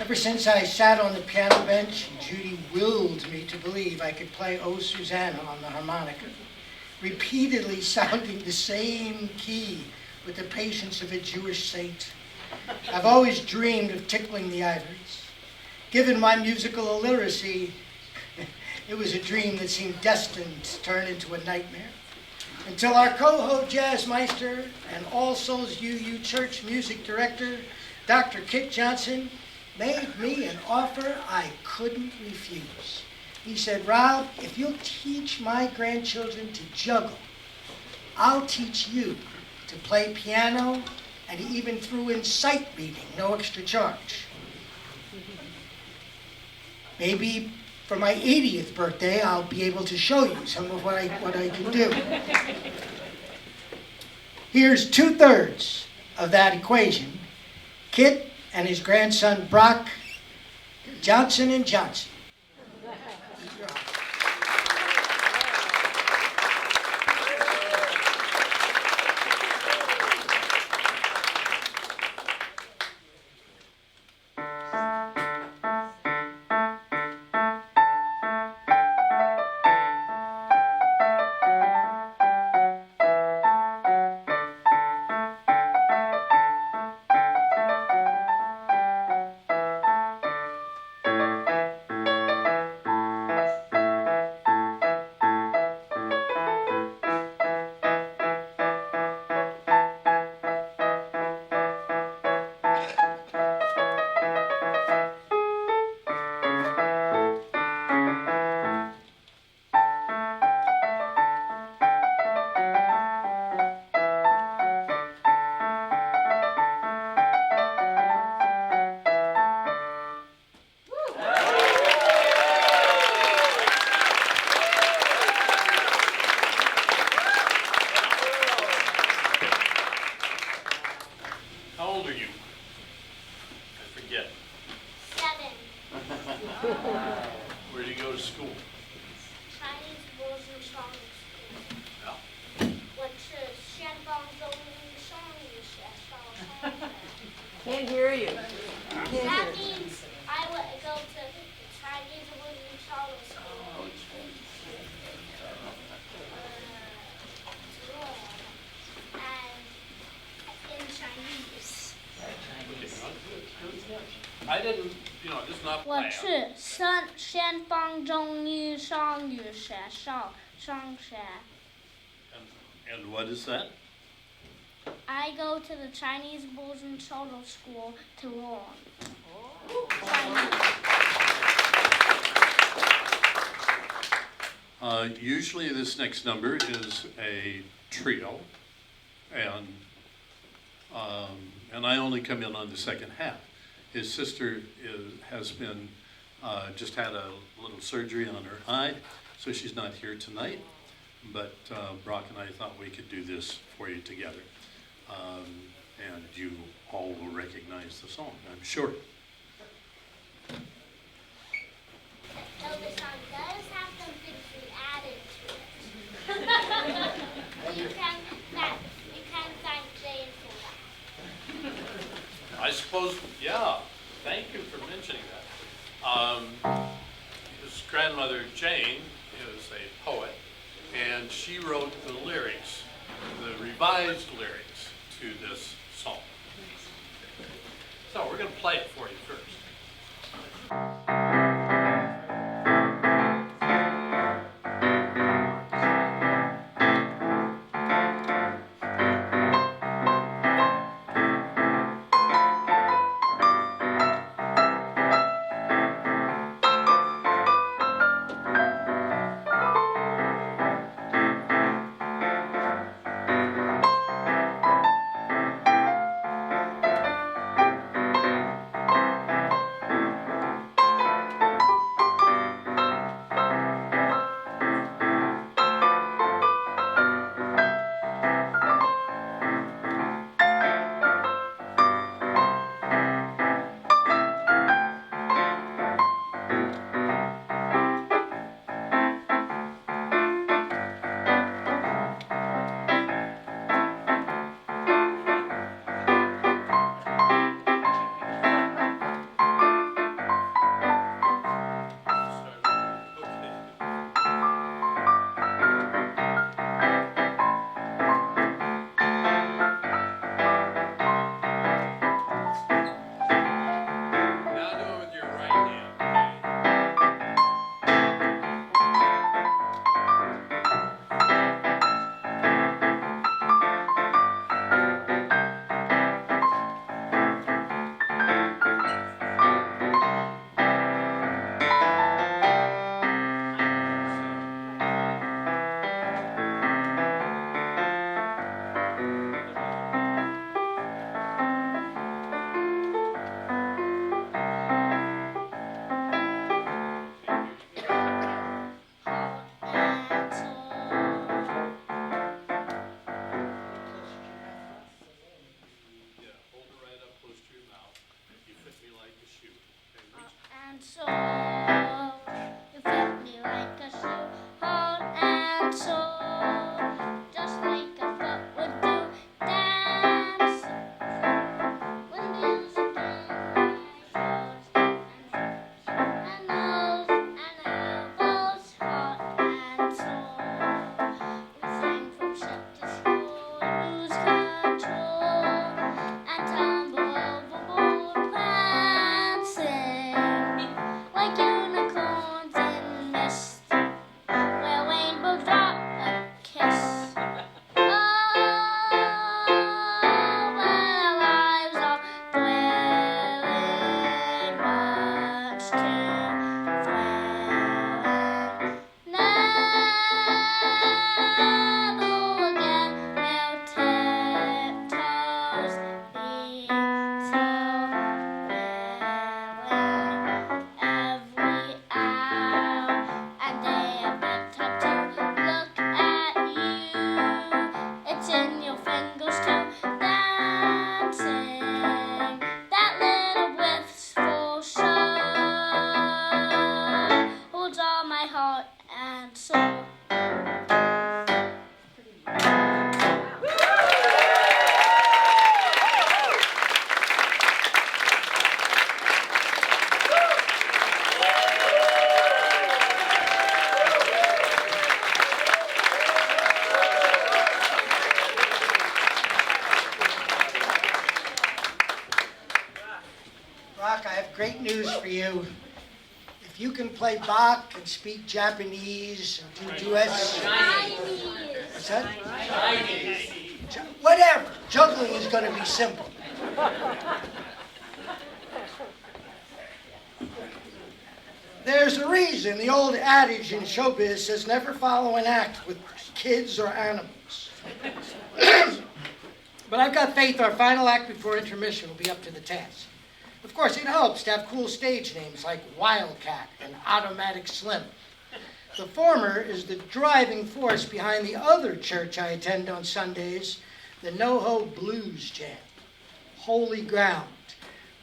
Ever since I sat on the piano bench, Judy willed me to believe I could play O Susanna on the harmonica, repeatedly sounding the same key with the patience of a Jewish saint. I've always dreamed of tickling the ivories. Given my musical illiteracy, it was a dream that seemed destined to turn into a nightmare. Until our coho jazzmeister and All Souls UU Church music director, Dr. Kit Johnson, made me an offer I couldn't refuse. He said, Rob, if you'll teach my grandchildren to juggle, I'll teach you to play piano, and he even threw in sight reading, no extra charge. Maybe for my 80th birthday, I'll be able to show you some of what I can do. Here's 2/3 of that equation. Kit and his grandson Brock Johnson and Johnson. get? 7. Where do you go to school? Chinese rules and songs school. Yeah. Went to Shanbong Zhong Song. Can't hear you. That means I would go to Chinese rules and songs school. And in Chinese. I didn't, it's not 我 planned. 去先锋中医双语学校上学。 And what is that? I go to the Chinese Bulls and Shoulder School to learn. Usually this next number is a trio, and I only come in on the second half. His sister has been just had a little surgery on her eye, so she's not here tonight. But Brock and I thought we could do this for you together, and you all will recognize the song, I'm sure. So the song does have some things we added to it. you can thank Jane for that. I suppose, yeah, thank you for mentioning that. His grandmother, Jane, is a poet, and she wrote the lyrics, the revised lyrics to this song. So we're going to play it for you first. When Rock, I have great news for you. If you can play Bach and speak Japanese and do duets... What's that? Chinese. Whatever. Juggling is going to be simple. There's a reason the old adage in showbiz says never follow an act with kids or animals. But I've got faith our final act before intermission will be up to the task. Of course, it helps to have cool stage names like Wildcat and Automatic Slim. The former is the driving force behind the other church I attend on Sundays, the NoHo Blues Jam, holy ground,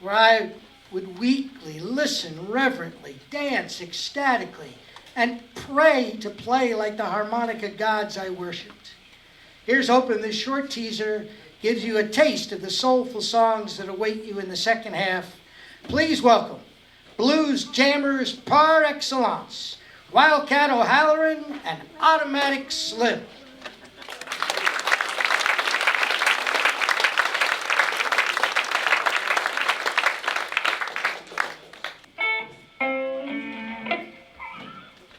where I would weekly listen reverently, dance ecstatically, and pray to play like the harmonica gods I worshipped. Here's hoping this short teaser gives you a taste of the soulful songs that await you in the second half. Please welcome blues jammers par excellence, Wildcat O'Halloran and Automatic Slim.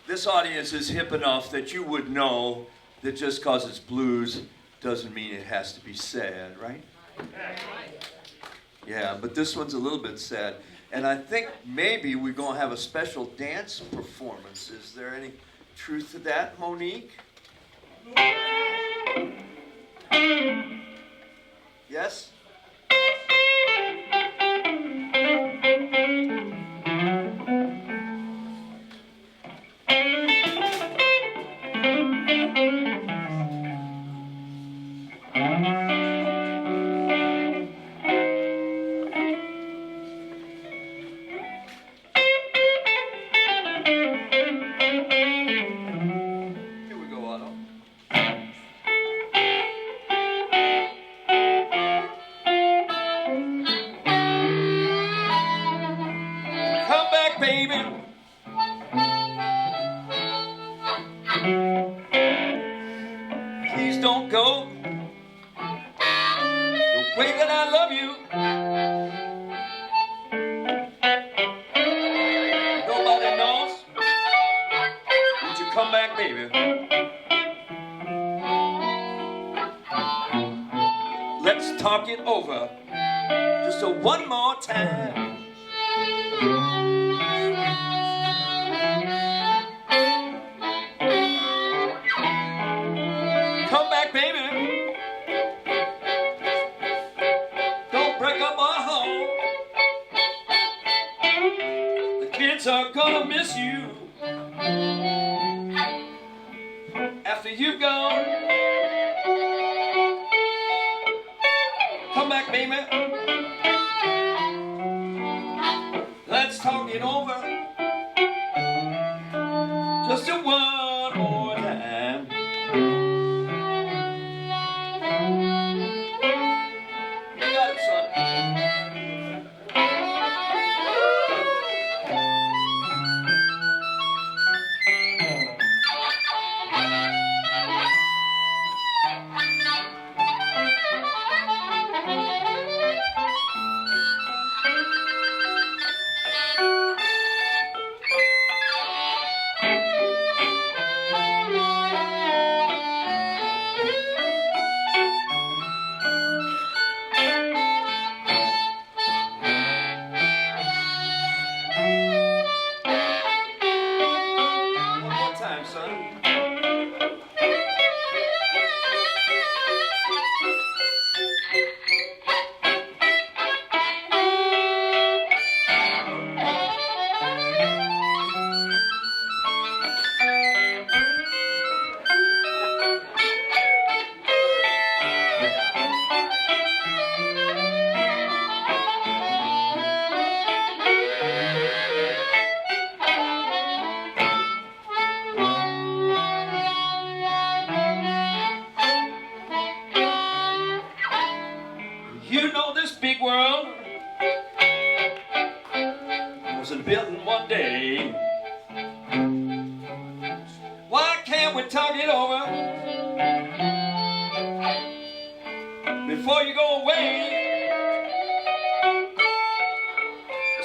This audience is hip enough that you would know that just because it's blues doesn't mean it has to be sad, right? Yeah, but this one's a little bit sad. And I think maybe we're going to have a special dance performance. Is there any truth to that, Monique? Yes?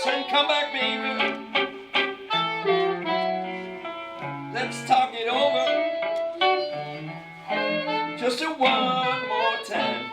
Said, come back, baby. Let's talk it over. Just one more time.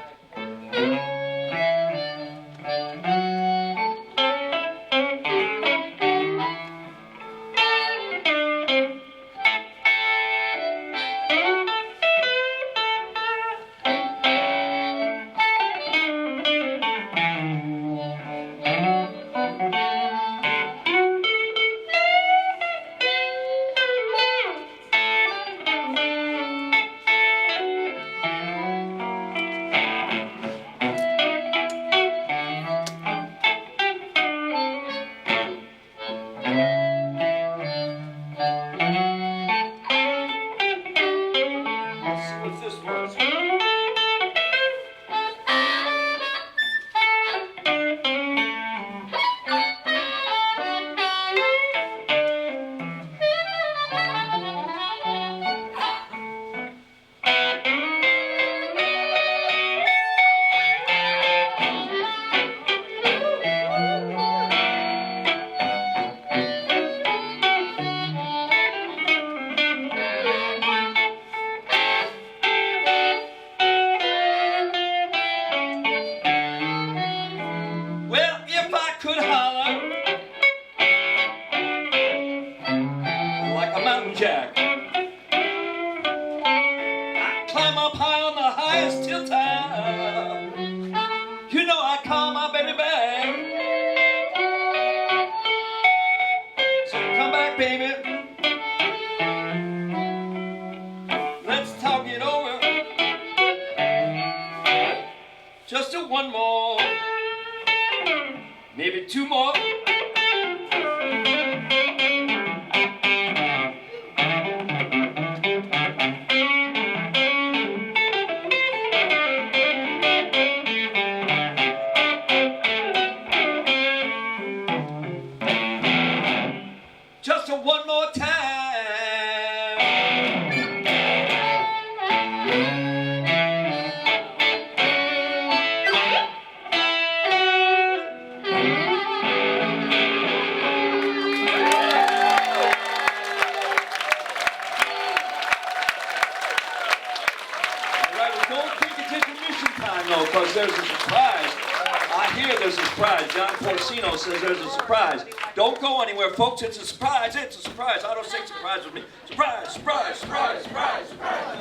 Folks, it's a surprise, it's a surprise. I don't say surprise with me. Surprise, surprise, surprise, surprise, surprise.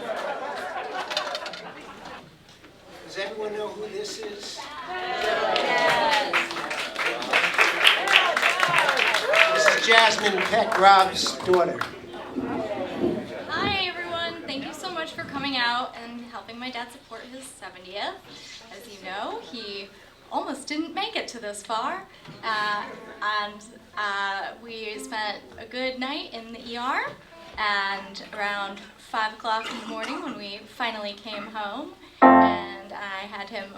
Does everyone know who this is? Yes. This is Jasmine Peck, Rob's daughter. Hi, everyone. Thank you so much for coming out and helping my dad support his 70th. As you know, he almost didn't make it to this far. We spent a good night in the ER, and around 5 o'clock in the morning when we finally came home, and I had him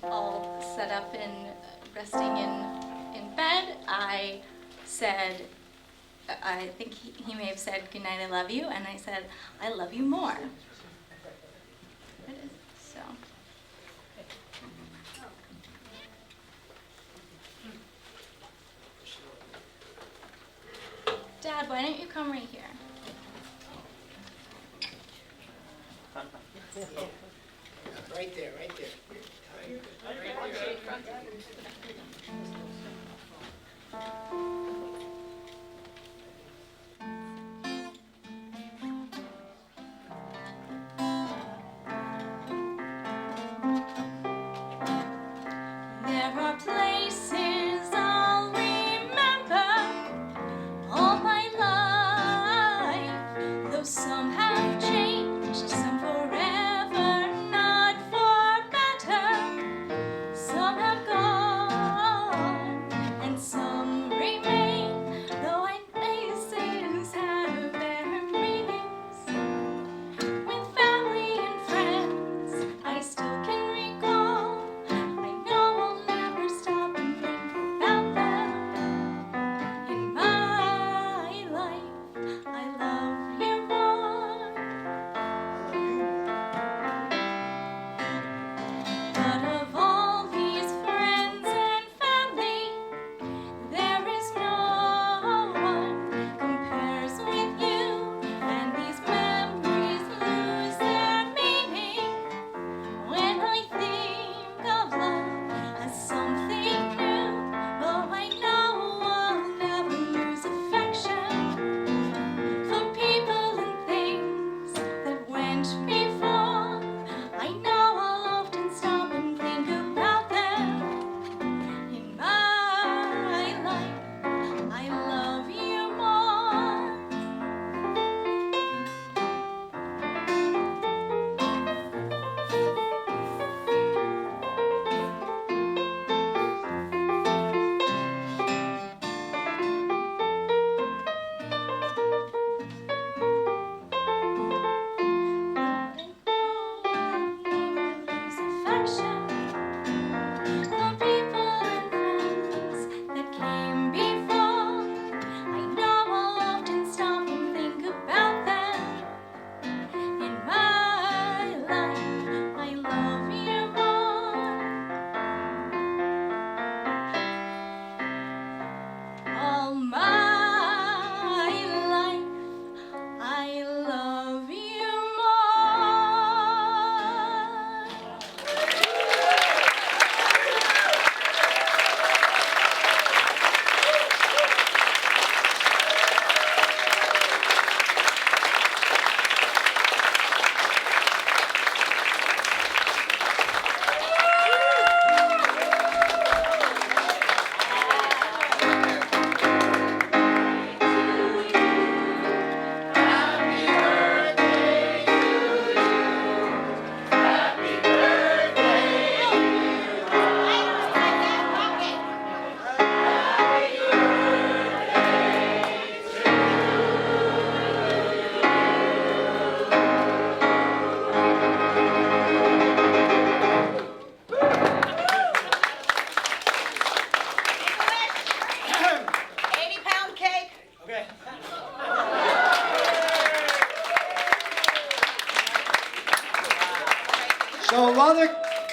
all set up and resting in bed, I said, I think he may have said, "Good night, I love you," and I said, "I love you more." So. Dad, why don't you come right here? Right there, right there. There are places I'll remember all my life, though some have changed, some forever, not for better. Some have gone, and some remain, though places have their meanings. With family and friends, I still can recall. I know I'll never stop and think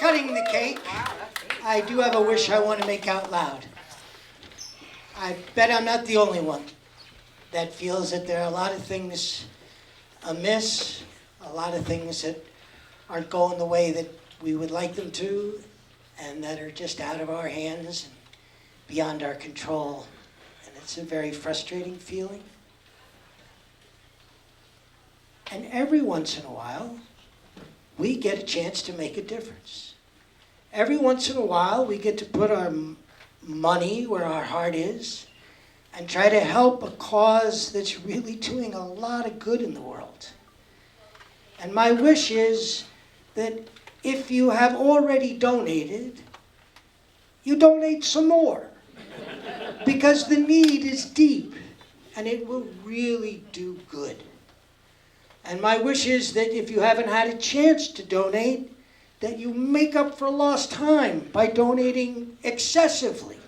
cutting the cake, I do have a wish I want to make out loud. I bet I'm not the only one that feels that there are a lot of things amiss, a lot of things that aren't going the way that we would like them to, and that are just out of our hands and beyond our control. And it's a very frustrating feeling. And every once in a while, we get a chance to make a difference. Every once in a while, we get to put our money where our heart is and try to help a cause that's really doing a lot of good in the world. And my wish is that if you have already donated, you donate some more. Because the need is deep and it will really do good. And my wish is that if you haven't had a chance to donate, that you make up for lost time by donating excessively.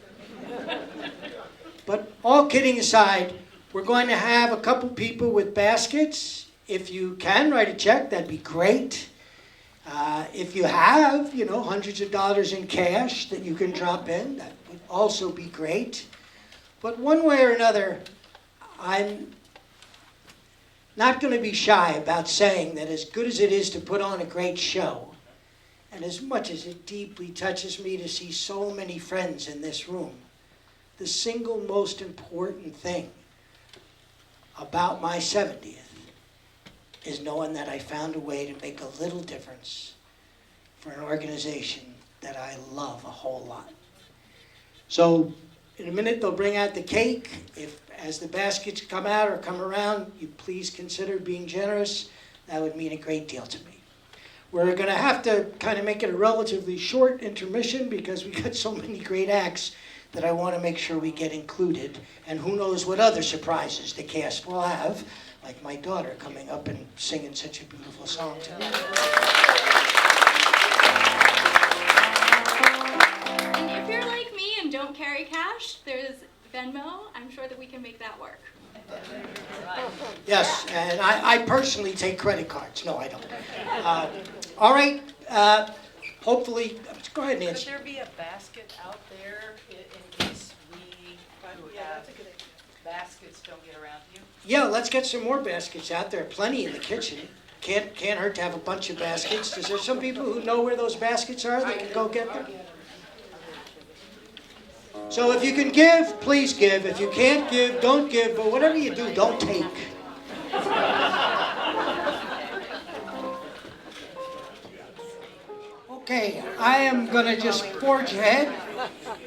But all kidding aside, we're going to have a couple people with baskets. If you can write a check, that'd be great. If you have, hundreds of dollars in cash that you can drop in, that would also be great. But one way or another, I'm not going to be shy about saying that as good as it is to put on a great show, and as much as it deeply touches me to see so many friends in this room, the single most important thing about my 70th is knowing that I found a way to make a little difference for an organization that I love a whole lot. So in a minute, they'll bring out the cake. If, as the baskets come out or come around, you please consider being generous. That would mean a great deal to me. We're going to have to kind of make it a relatively short intermission because we got so many great acts that I want to make sure we get included. And who knows what other surprises the cast will have, like my daughter coming up and singing such a beautiful song to me. And if you're like me and don't carry cash, there's Venmo. I'm sure that we can make that work. Yes, and I personally take credit cards. No, I don't. All right, hopefully, go ahead, Nancy. Could there be a basket out there in case we who have baskets don't get around to you? Yeah, let's get some more baskets out there. Plenty in the kitchen. Can't hurt to have a bunch of baskets. Is there some people who know where those baskets are that can go get them? So if you can give, please give. If you can't give, don't give. But whatever you do, don't take. Okay, I am going to just forge ahead.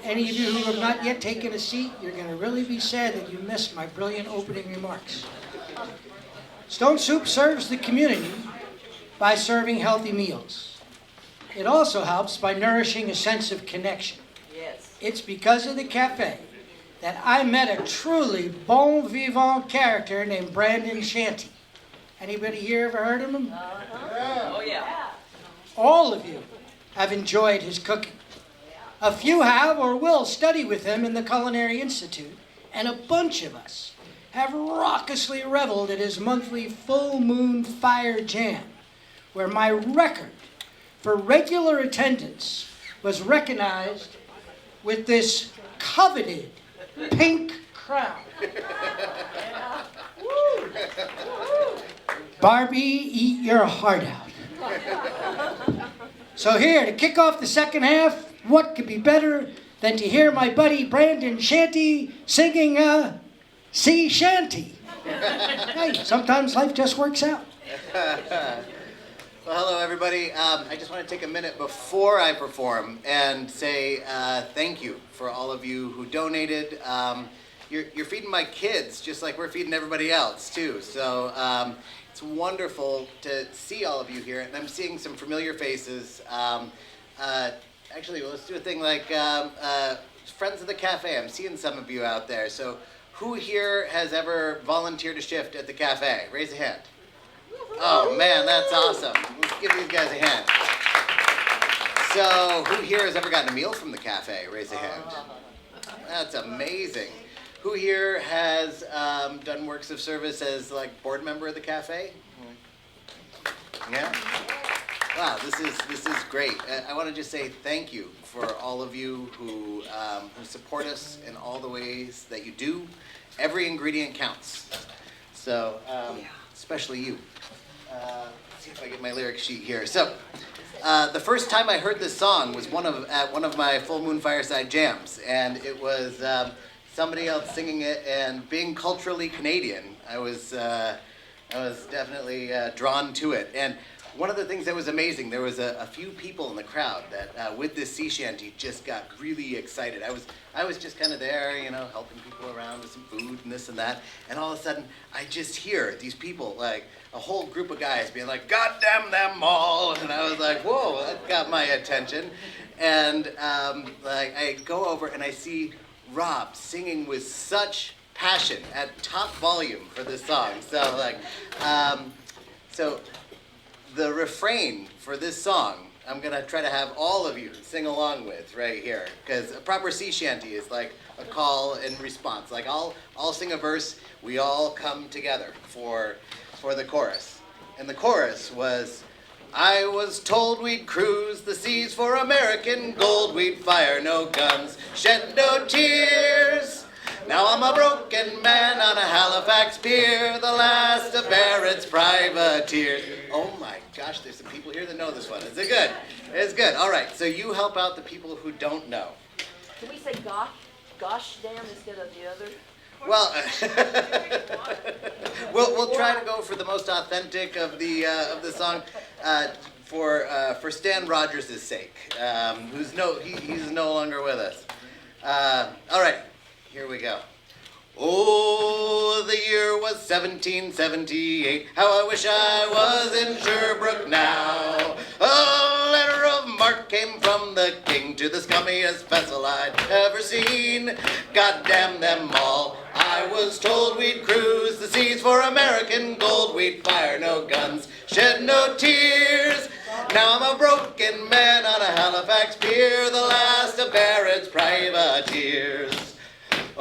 Any of you who have not yet taken a seat, you're going to really be sad that you missed my brilliant opening remarks. Stone Soup serves the community by serving healthy meals. It also helps by nourishing a sense of connection. Yes. It's because of the cafe that I met a truly bon vivant character named Brandon Shanty. Anybody here ever heard of him? Oh, yeah. All of you have enjoyed his cooking. A few have or will study with him in the Culinary Institute, and a bunch of us have raucously reveled at his monthly full moon fire jam, where my record for regular attendance was recognized with this coveted pink crown. Barbie, eat your heart out. So here, to kick off the second half, what could be better than to hear my buddy Brandon Shanty singing a sea shanty? Hey, sometimes life just works out. Well, hello, everybody. I just want to take a minute before I perform and say thank you for all of you who donated. You're feeding my kids just like we're feeding everybody else, too. So it's wonderful to see all of you here. And I'm seeing some familiar faces. Actually, let's do a thing like Friends of the Cafe. I'm seeing some of you out there. So who here has ever volunteered a shift at the cafe? Raise a hand. Oh, man, that's awesome. Let's give these guys a hand. So who here has ever gotten a meal from the cafe? Raise a hand. That's amazing. Who here has done works of service as like board member of the cafe? Yeah? Wow, this is great. I want to just say thank you for all of you who support us in all the ways that you do. Every ingredient counts. So, especially you. Let's see if I get my lyric sheet here. So, the first time I heard this song was at one of my Full Moon Fireside Jams, and it was somebody else singing it. And being culturally Canadian, I was definitely drawn to it. And one of the things that was amazing, there was a few people in the crowd that, with this sea shanty, just got really excited. I was just kind of there, helping people around with some food and this and that. And all of a sudden, I just hear these people, like a whole group of guys, being like, "God damn them all!" And I was like, "Whoa, that got my attention." And I go over and I see Rob singing with such passion at top volume for this song. So the refrain for this song, I'm going to try to have all of you sing along with right here, because a proper sea shanty is like a call and response. Like I'll sing a verse, we all come together for the chorus. And the chorus was, "I was told we'd cruise the seas for American gold, we'd fire no guns, shed no tears. Now I'm a broken man on a Halifax pier, the last of Barrett's privateers." Oh my gosh, there's some people here that know this one. Is it good? It's good. All right, so you help out the people who don't know. Can we say gosh damn instead of the other? Well, we'll try to go for the most authentic of the song, for Stan Rogers' sake, he's no longer with us. All right. Here we go. Oh, the year was 1778. How I wish I was in Sherbrooke now. A letter of marque came from the king to the scummiest vessel I'd ever seen. God damn them all. I was told we'd cruise the seas for American gold. We'd fire no guns, shed no tears. Now I'm a broken man on a Halifax pier, the last of Barrett's privateers.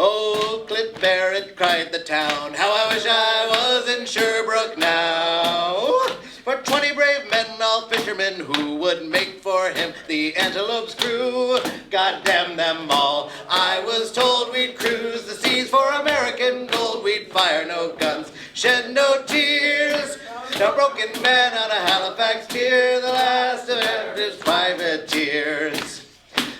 Oh, Cliff Barrett, cried the town, how I wish I was in Sherbrooke now. For 20 brave men, all fishermen, who would make for him the Antelope's crew. God damn them all. I was told we'd cruise the seas for American gold. We'd fire no guns, shed no tears. Now broken man on a Halifax pier, the last of his privateers.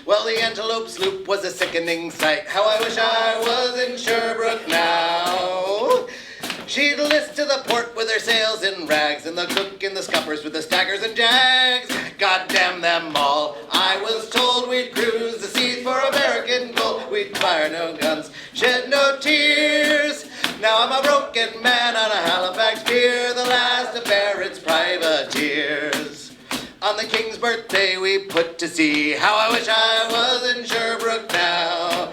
Well, the Antelope sloop was a sickening sight. How I wish I was in Sherbrooke now. She'd list to the port with her sails in rags, and the cook in the scuppers with the staggers and jags. God damn them all. I was told we'd cruise the seas for American gold. We'd fire no guns, shed no tears. Now I'm a broken man on a Halifax pier, the last of Barrett's privateers. On the King's birthday we put to sea. How I wish I was in Sherbrooke now.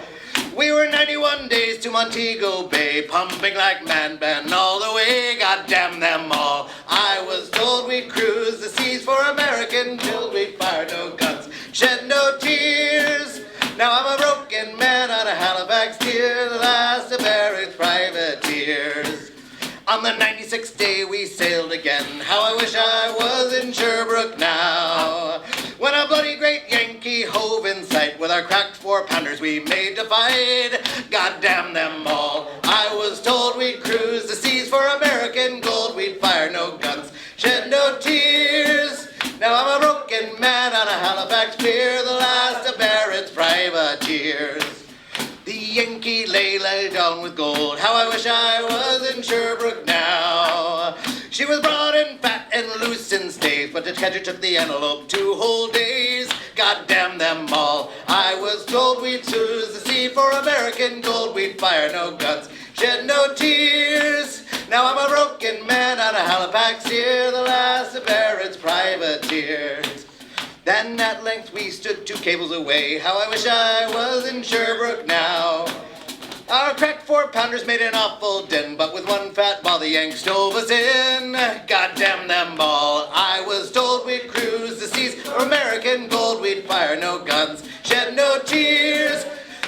We were 91 days to Montego Bay, pumping like man all the way. God damn them all. I was told we'd cruise the seas for American gold. We'd fire no guns, shed no tears. Now I'm a broken man on a Halifax pier, the last of Barrett's privateers. On the 96th day we sailed again. How I wish I was in Sherbrooke now. When a bloody great Yankee hove in sight, with our cracked 4-pounders we made to fight. God damn them all. I was told we'd cruise the seas for American gold. We'd fire no guns, shed no tears. Now I'm a broken man on a Halifax pier, the last of Barrett's privateers. The Yankee lay down with gold. How I wish I was in Sherbrooke now. She was broad and fat and loose in stays, but to catch her took the Antelope 2 whole days. God damn them all. I was told we'd cruise the sea for American gold. We'd fire no guns, shed no tears. Now I'm a broken man on a Halifax pier, the last of Barrett's privateers. Then at length we stood 2 cables away. How I wish I was in Sherbrooke now. Our cracked 4-pounders made an awful din, but with one fat ball the Yanks stove us in. God damn them all. I was told we'd cruise the seas for American gold. We'd fire no guns, shed no tears.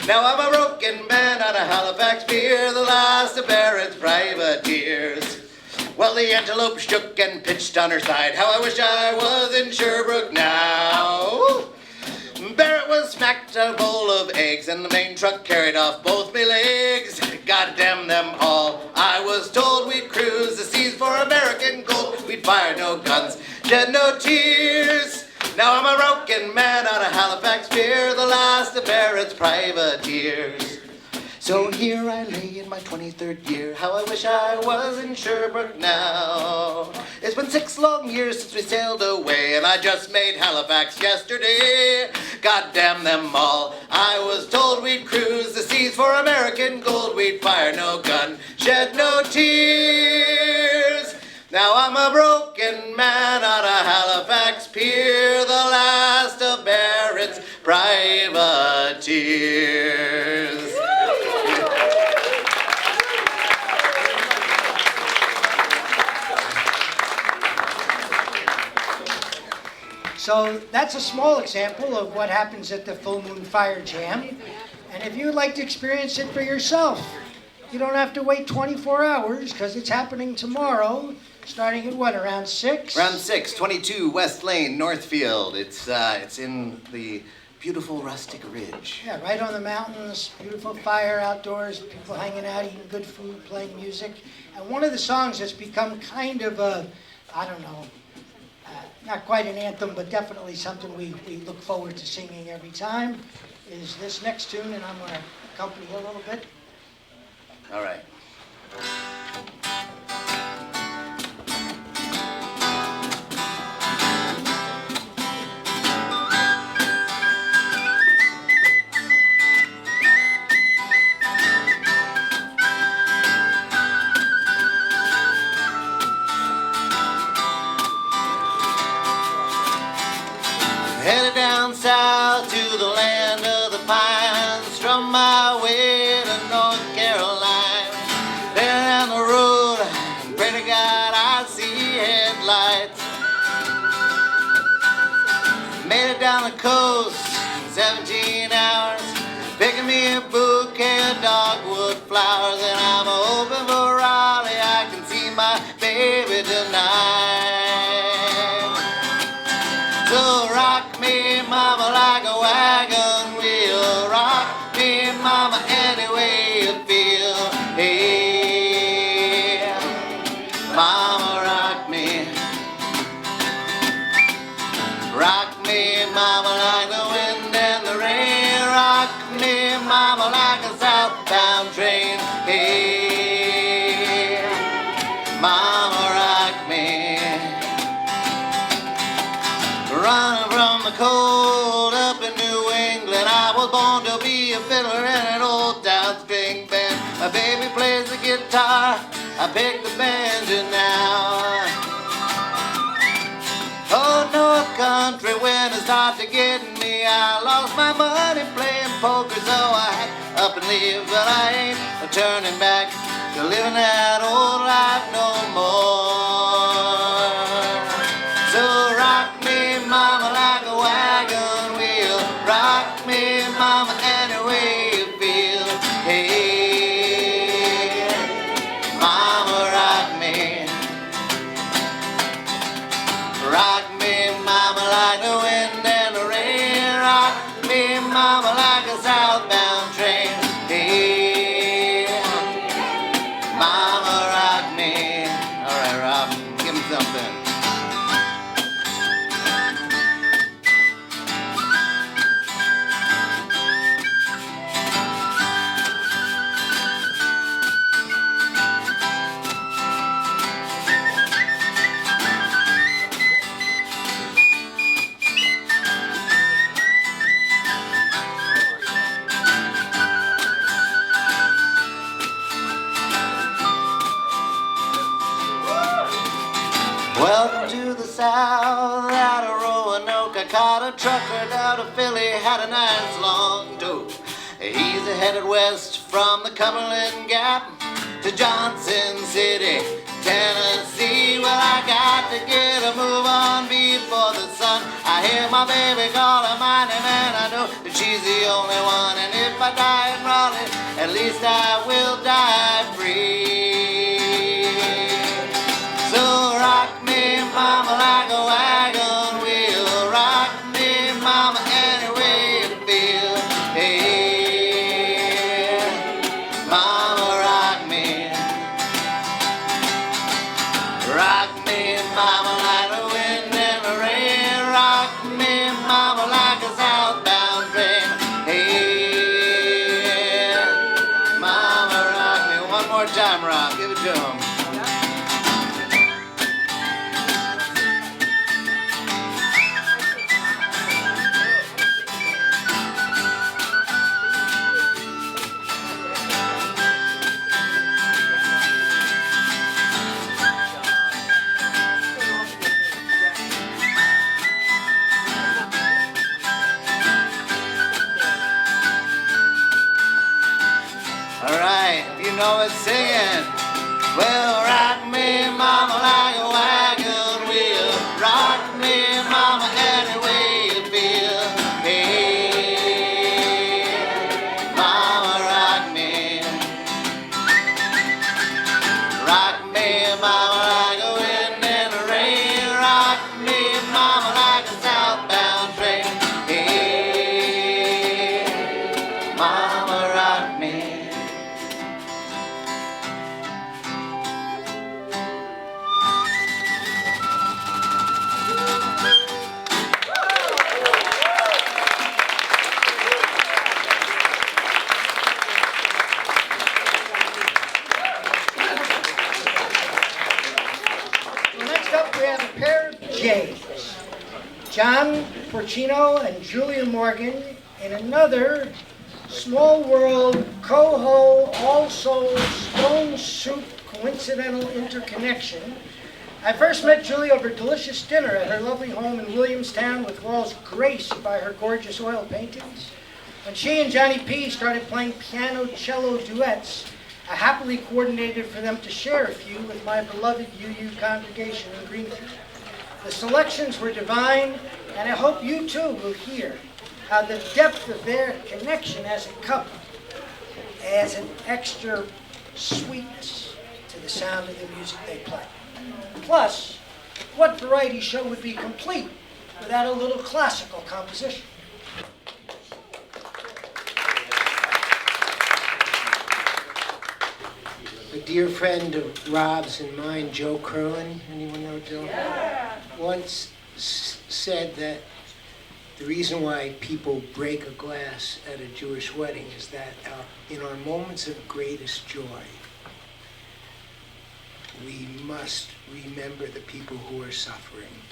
Now I'm a broken man on a Halifax pier, the last of Barrett's privateers. Well, the antelope shook and pitched on her side. How I wish I was in Sherbrooke now. Barrett was smacked a bowl of eggs, and the main truck carried off both me legs. God damn them all. I was told we'd cruise the seas for American gold. We'd fire no guns, shed no tears. Now I'm a broken man out of Halifax pier, the last of Barrett's privateers. So here I lay in my 23rd year. How I wish I was in Sherbrooke now. It's been 6 long years since we sailed away, and I just made Halifax yesterday. God damn them all. I was told we'd cruise the seas for American gold. We'd fire no gun, shed no tears. Now I'm a broken man out of Halifax pier, the last of Barrett's privateers. So that's a small example of what happens at the Full Moon Fire Jam. And if you'd like to experience it for yourself, you don't have to wait 24 hours because it's happening tomorrow, starting at what, around 6? Around 6, 22 West Lane, Northfield. It's in the beautiful rustic ridge. Yeah, right on the mountains, beautiful fire outdoors, people hanging out, eating good food, playing music. And one of the songs that's become kind of a, I don't know, not quite an anthem, but definitely something we look forward to singing every time, is this next tune, and I'm going to accompany a little bit. All right. Headed down south to the land of the pines, from my way to North Carolina. There down the road, pray to God I see headlights. Made it down the coast in 17 hours, picking me a bouquet of dogwood flowers, and I'm hoping for Raleigh I can see my baby tonight. So rock me, mama, like a wagon wheel. Rock me, mama, any way you feel. Hey, mama, rock me. Rock me, mama, like the wind and the rain. Rock me, mama, like a southbound train. Hey, mama, rock me. Running from the cold up in New England, I was born to be a fiddler in an old town string band. My baby plays the guitar, I pick the banjo now. Oh, North Country winter started to get me. I lost my money playing poker, so I had up and leave, but I ain't turning back to living that old life no more. So rock me, mama, like a wagon wheel. Rock me, mama, any way you feel. Hey, mama, rock me. Rock me, mama, like the wind and the rain. Rock me, mama, like a southbound train. Hey, mama, rock me. All right, Rob, give me something. Welcome to the South, out of Roanoke. I caught a trucker down to Philly, had a nice long tow. He's headed west from the Cumberland Gap to Johnson City, Tennessee. Well, I got to get a move on before the sun. I hear my baby calling my name, and I know that she's the only one. And if I die in Raleigh, at least I will die free. more time, Rob. Give it to him. All right, if you know it, sing it. Well, rock me, mama, like a wagon wheel. Rock me, mama, any way you feel. Hey, mama, rock me. Rock me, mama, like a wind in the rain. Rock me, mama, like a southbound train. Hey, mama, rock me. So next up, we have a pair of Jays. John Porcino and Julia Morgan in another Small World Coho All Souls Stone Soup coincidental interconnection. I first met Julia over a delicious dinner at her lovely home in Williamstown with walls graced by her gorgeous oil paintings. When she and Johnny P started playing piano-cello duets, I happily coordinated for them to share a few with my beloved UU congregation in Greenfield. The selections were divine, and I hope you too will hear how the depth of their connection as a couple adds an extra sweetness to the sound of the music they play. Plus, what variety show would be complete without a little classical composition? A dear friend of Rob's and mine, Joe Curlin, anyone know Joe? Yeah. Once said that the reason why people break a glass at a Jewish wedding is that in our moments of greatest joy, we must remember the people who are suffering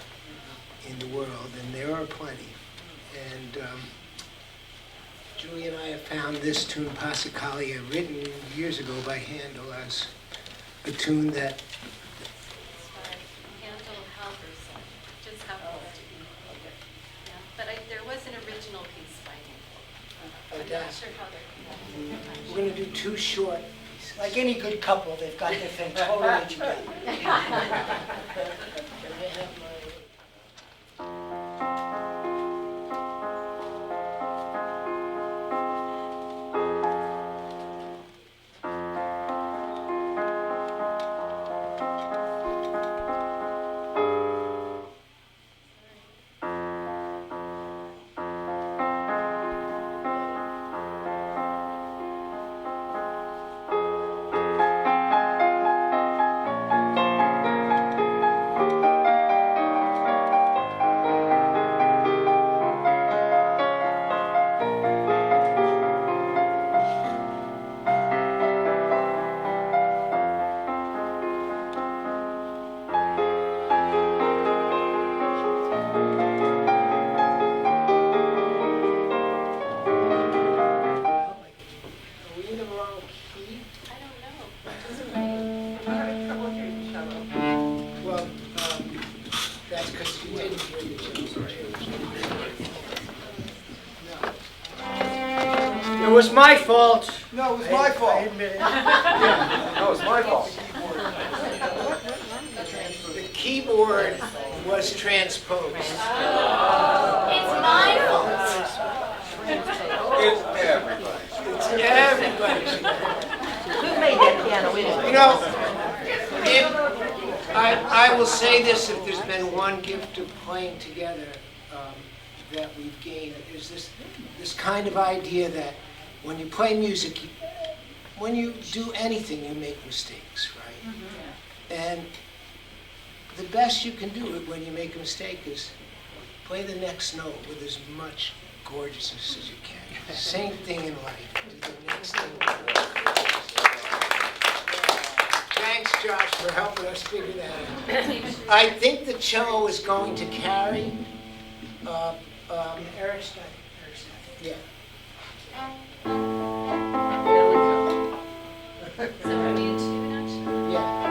in the world, and there are plenty. And Julie and I have found this tune, Passacaglia, written years ago by Handel as a tune that Handel Halverson, just happens to be. Yeah, but there was an original piece by Handel. I'm not sure how they're. We're going to do two short. Like any good couple, they've got their thing totally together. It was my fault. No, it was my fault. I admit it. No, it was my fault. the keyboard was transposed. It's my fault. It's everybody. It's everybody's. Who made that piano anyway? You know, I will say this, if there's been one gift of playing together that we've gained, is this kind of idea that when you play music, when you do anything, you make mistakes, right? Mm-hmm. And the best you can do when you make a mistake is play the next note with as much gorgeousness as you can. Same thing in life. Do the next thing. for helping us figure that out. I think the cello is going to carry Eric's got yeah. So are we in tune, actually? Yeah.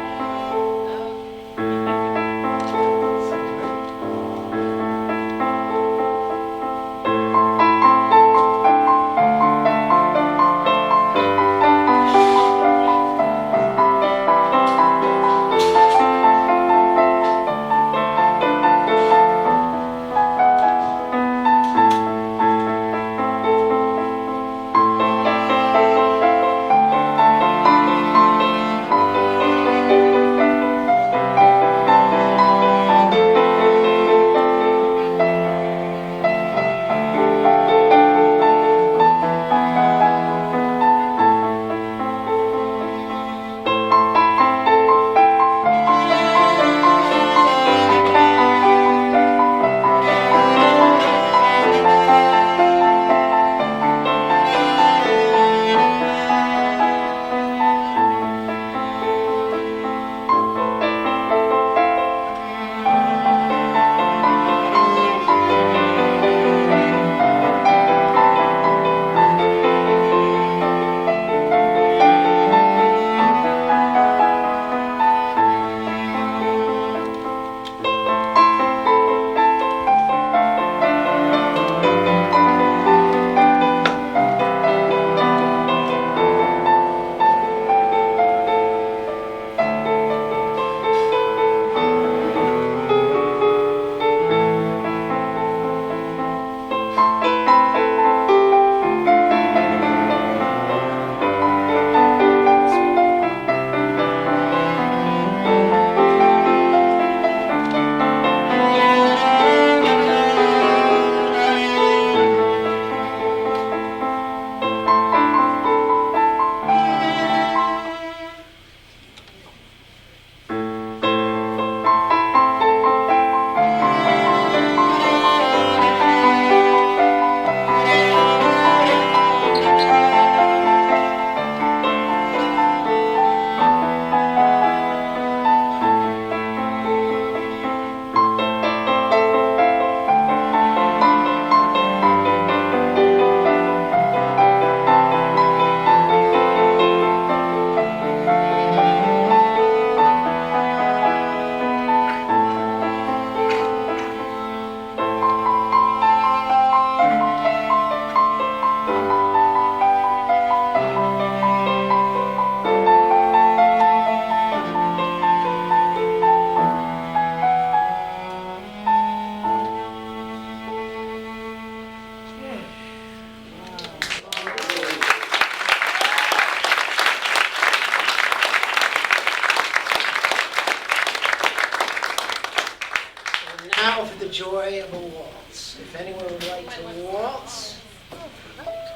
Now for the joy of a waltz. If anyone would like to waltz,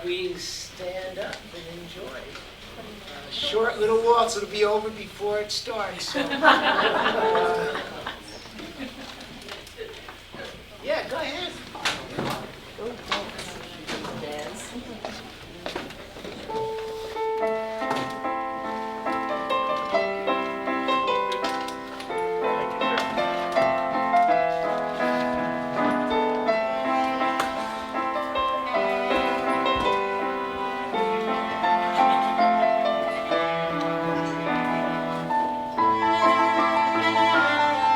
please stand up and enjoy. A short little waltz, it'll be over before it starts. So, yeah, go ahead. Dance. Thank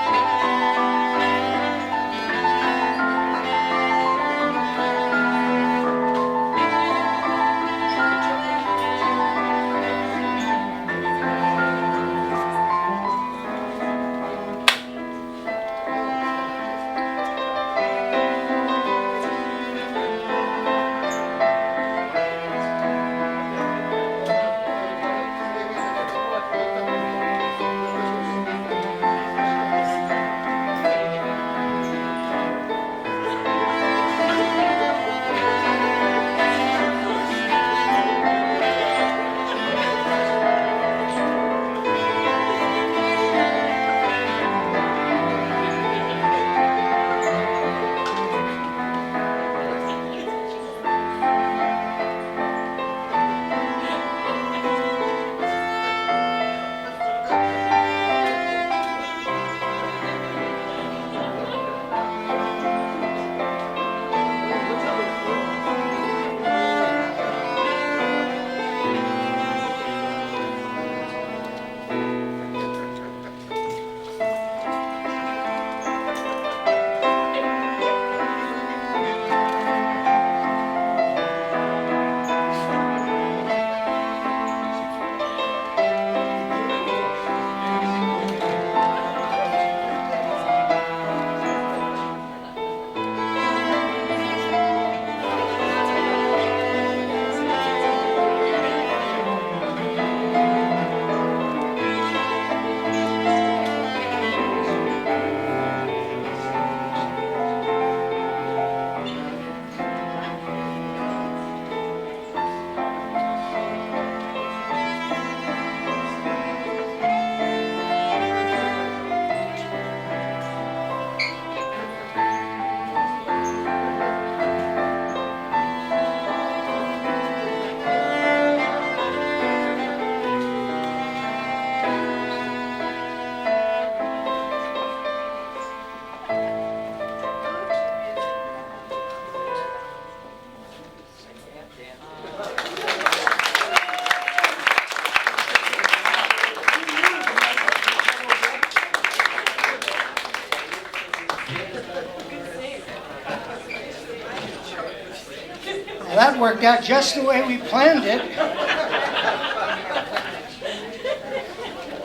Well, that worked out just the way we planned it.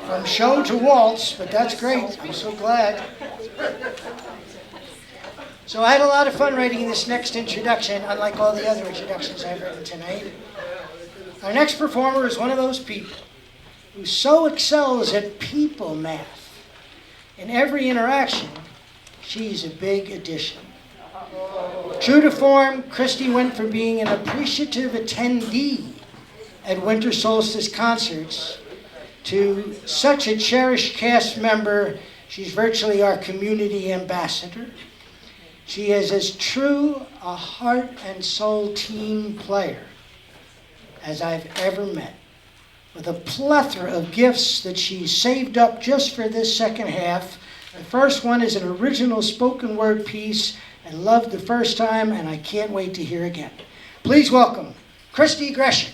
From show to waltz, but that's great. I'm so glad. So I had a lot of fun writing this next introduction, unlike all the other introductions I've written tonight. Our next performer is one of those people who so excels at people math. In every interaction, she's a big addition. True to form, Christy went from being an appreciative attendee at Winter Solstice concerts to such a cherished cast member, she's virtually our community ambassador. She is as true a heart and soul team player as I've ever met, with a plethora of gifts that she's saved up just for this second half. The first one is an original spoken word piece I loved the first time, and I can't wait to hear again. Please welcome Christy Greshik.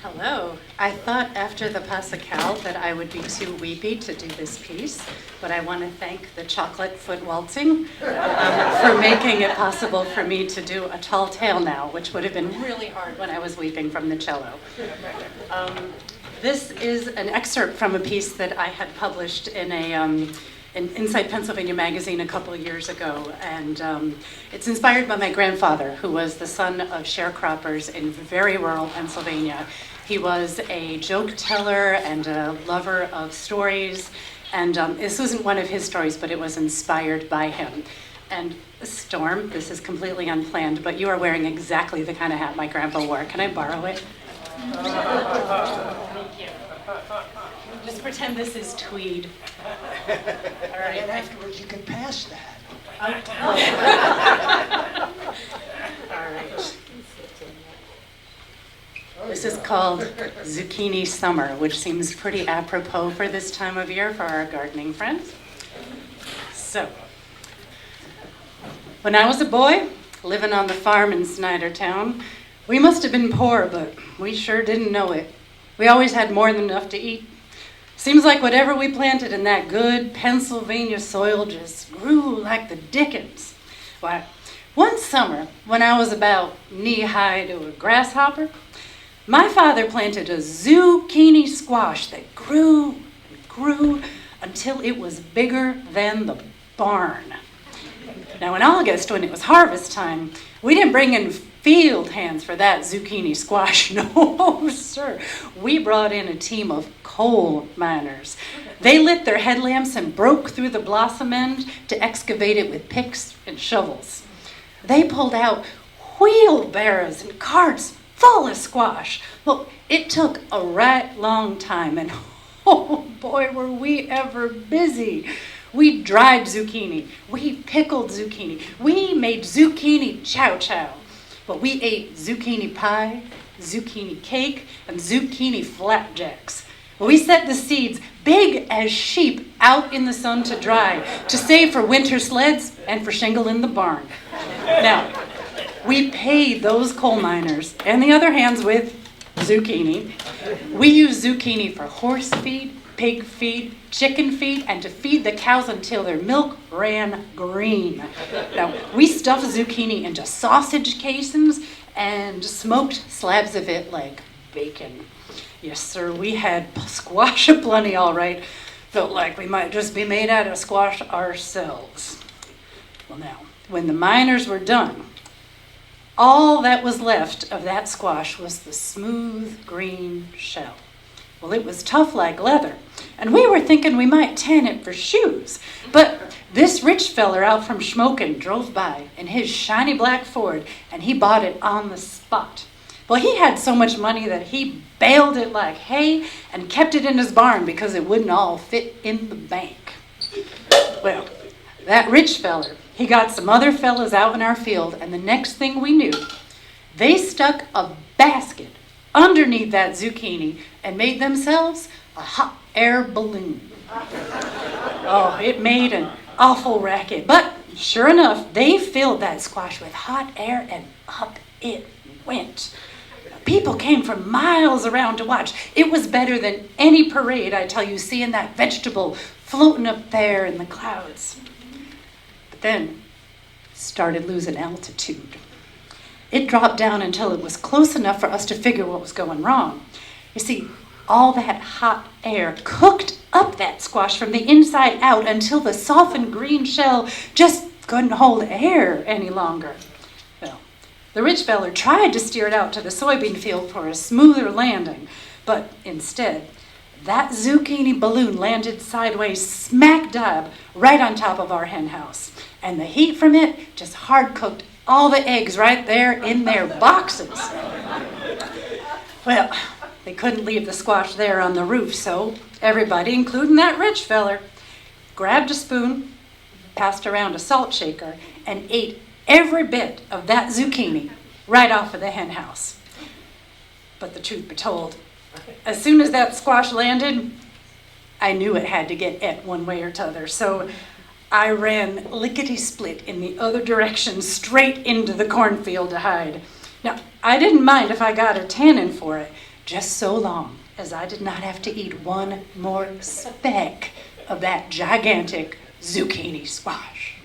Hello. I thought after the Pascal that I would be too weepy to do this piece, but I want to thank the Chocolate Foot Waltzing for making it possible for me to do a tall tale now, which would have been really hard when I was weeping from the cello. This is an excerpt from a piece that I had published in in Inside Pennsylvania magazine a couple of years ago, and it's inspired by my grandfather, who was the son of sharecroppers in very rural Pennsylvania. He was a joke teller and a lover of stories, and this wasn't one of his stories, but it was inspired by him. And Storm, this is completely unplanned, but you are wearing exactly the kind of hat my grandpa wore. Can I borrow it? Thank you. Just pretend this is tweed. All right. And afterwards you can pass that. All right. This is called Zucchini Summer, which seems pretty apropos for this time of year for our gardening friends. So, when I was a boy, living on the farm in Snydertown, we must have been poor, but we sure didn't know it. We always had more than enough to eat. Seems like whatever we planted in that good Pennsylvania soil just grew like the dickens. Why, one summer, when I was about knee-high to a grasshopper, my father planted a zucchini squash that grew and grew until it was bigger than the barn. Now in August, when it was harvest time, we didn't bring in field hands for that zucchini squash. No, sir. We brought in a team of coal miners. They lit their headlamps and broke through the blossom end to excavate it with picks and shovels. They pulled out wheelbarrows and carts full of squash. Well, it took a right long time, and oh boy, were we ever busy. We dried zucchini, we pickled zucchini, we made zucchini chow chow, but we ate zucchini pie, zucchini cake, and zucchini flapjacks. We set the seeds, big as sheep, out in the sun to dry, to save for winter sleds and for shingle in the barn. Now, we paid those coal miners and the other hands with zucchini. We used zucchini for horse feed, pig feed, chicken feed, and to feed the cows until their milk ran green. Now, we stuffed zucchini into sausage casings and smoked slabs of it like bacon. Yes, sir, we had squash aplenty, all right. Felt like we might just be made out of squash ourselves. Well, now, when the miners were done, all that was left of that squash was the smooth green shell. Well, it was tough like leather, and we were thinking we might tan it for shoes. But this rich feller out from Schmoken drove by in his shiny black Ford, and he bought it on the spot. Well, he had so much money that he baled it like hay and kept it in his barn because it wouldn't all fit in the bank. Well, that rich feller, he got some other fellas out in our field, and the next thing we knew, they stuck a basket underneath that zucchini and made themselves a hot air balloon. Oh, it made an awful racket, but sure enough, they filled that squash with hot air and up it went. People came from miles around to watch. It was better than any parade, I tell you, seeing that vegetable floating up there in the clouds. But then it started losing altitude. It dropped down until it was close enough for us to figure what was going wrong. You see, all that hot air cooked up that squash from the inside out until the softened green shell just couldn't hold air any longer. Well, the rich feller tried to steer it out to the soybean field for a smoother landing, but instead, that zucchini balloon landed sideways smack dab right on top of our hen house. And the heat from it just hard cooked all the eggs right there in their boxes. Well, they couldn't leave the squash there on the roof, so everybody, including that rich feller, grabbed a spoon, passed around a salt shaker, and ate every bit of that zucchini right off of the hen house. But the truth be told, as soon as that squash landed, I knew it had to get et one way or t'other, so I ran lickety-split in the other direction straight into the cornfield to hide. Now, I didn't mind if I got a tannin for it, just so long as I did not have to eat one more speck of that gigantic zucchini squash.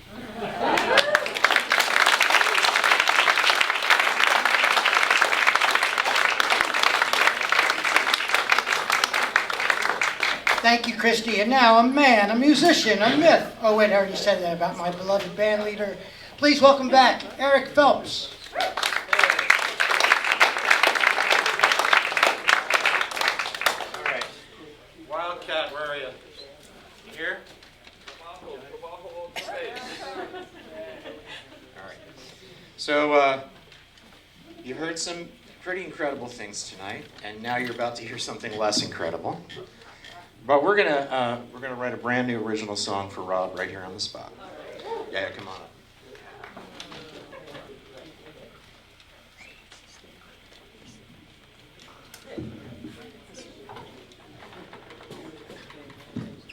Thank you, Christy. And now a man, a musician, a myth. Oh, wait, I already said that about my beloved band leader. Please welcome back Eric Phelps. All right. Wildcat, where are you? Here? All right. So, you heard some pretty incredible things tonight, and now you're about to hear something less incredible. But we're gonna write a brand new original song for Rob right here on the spot. Yeah, come on up.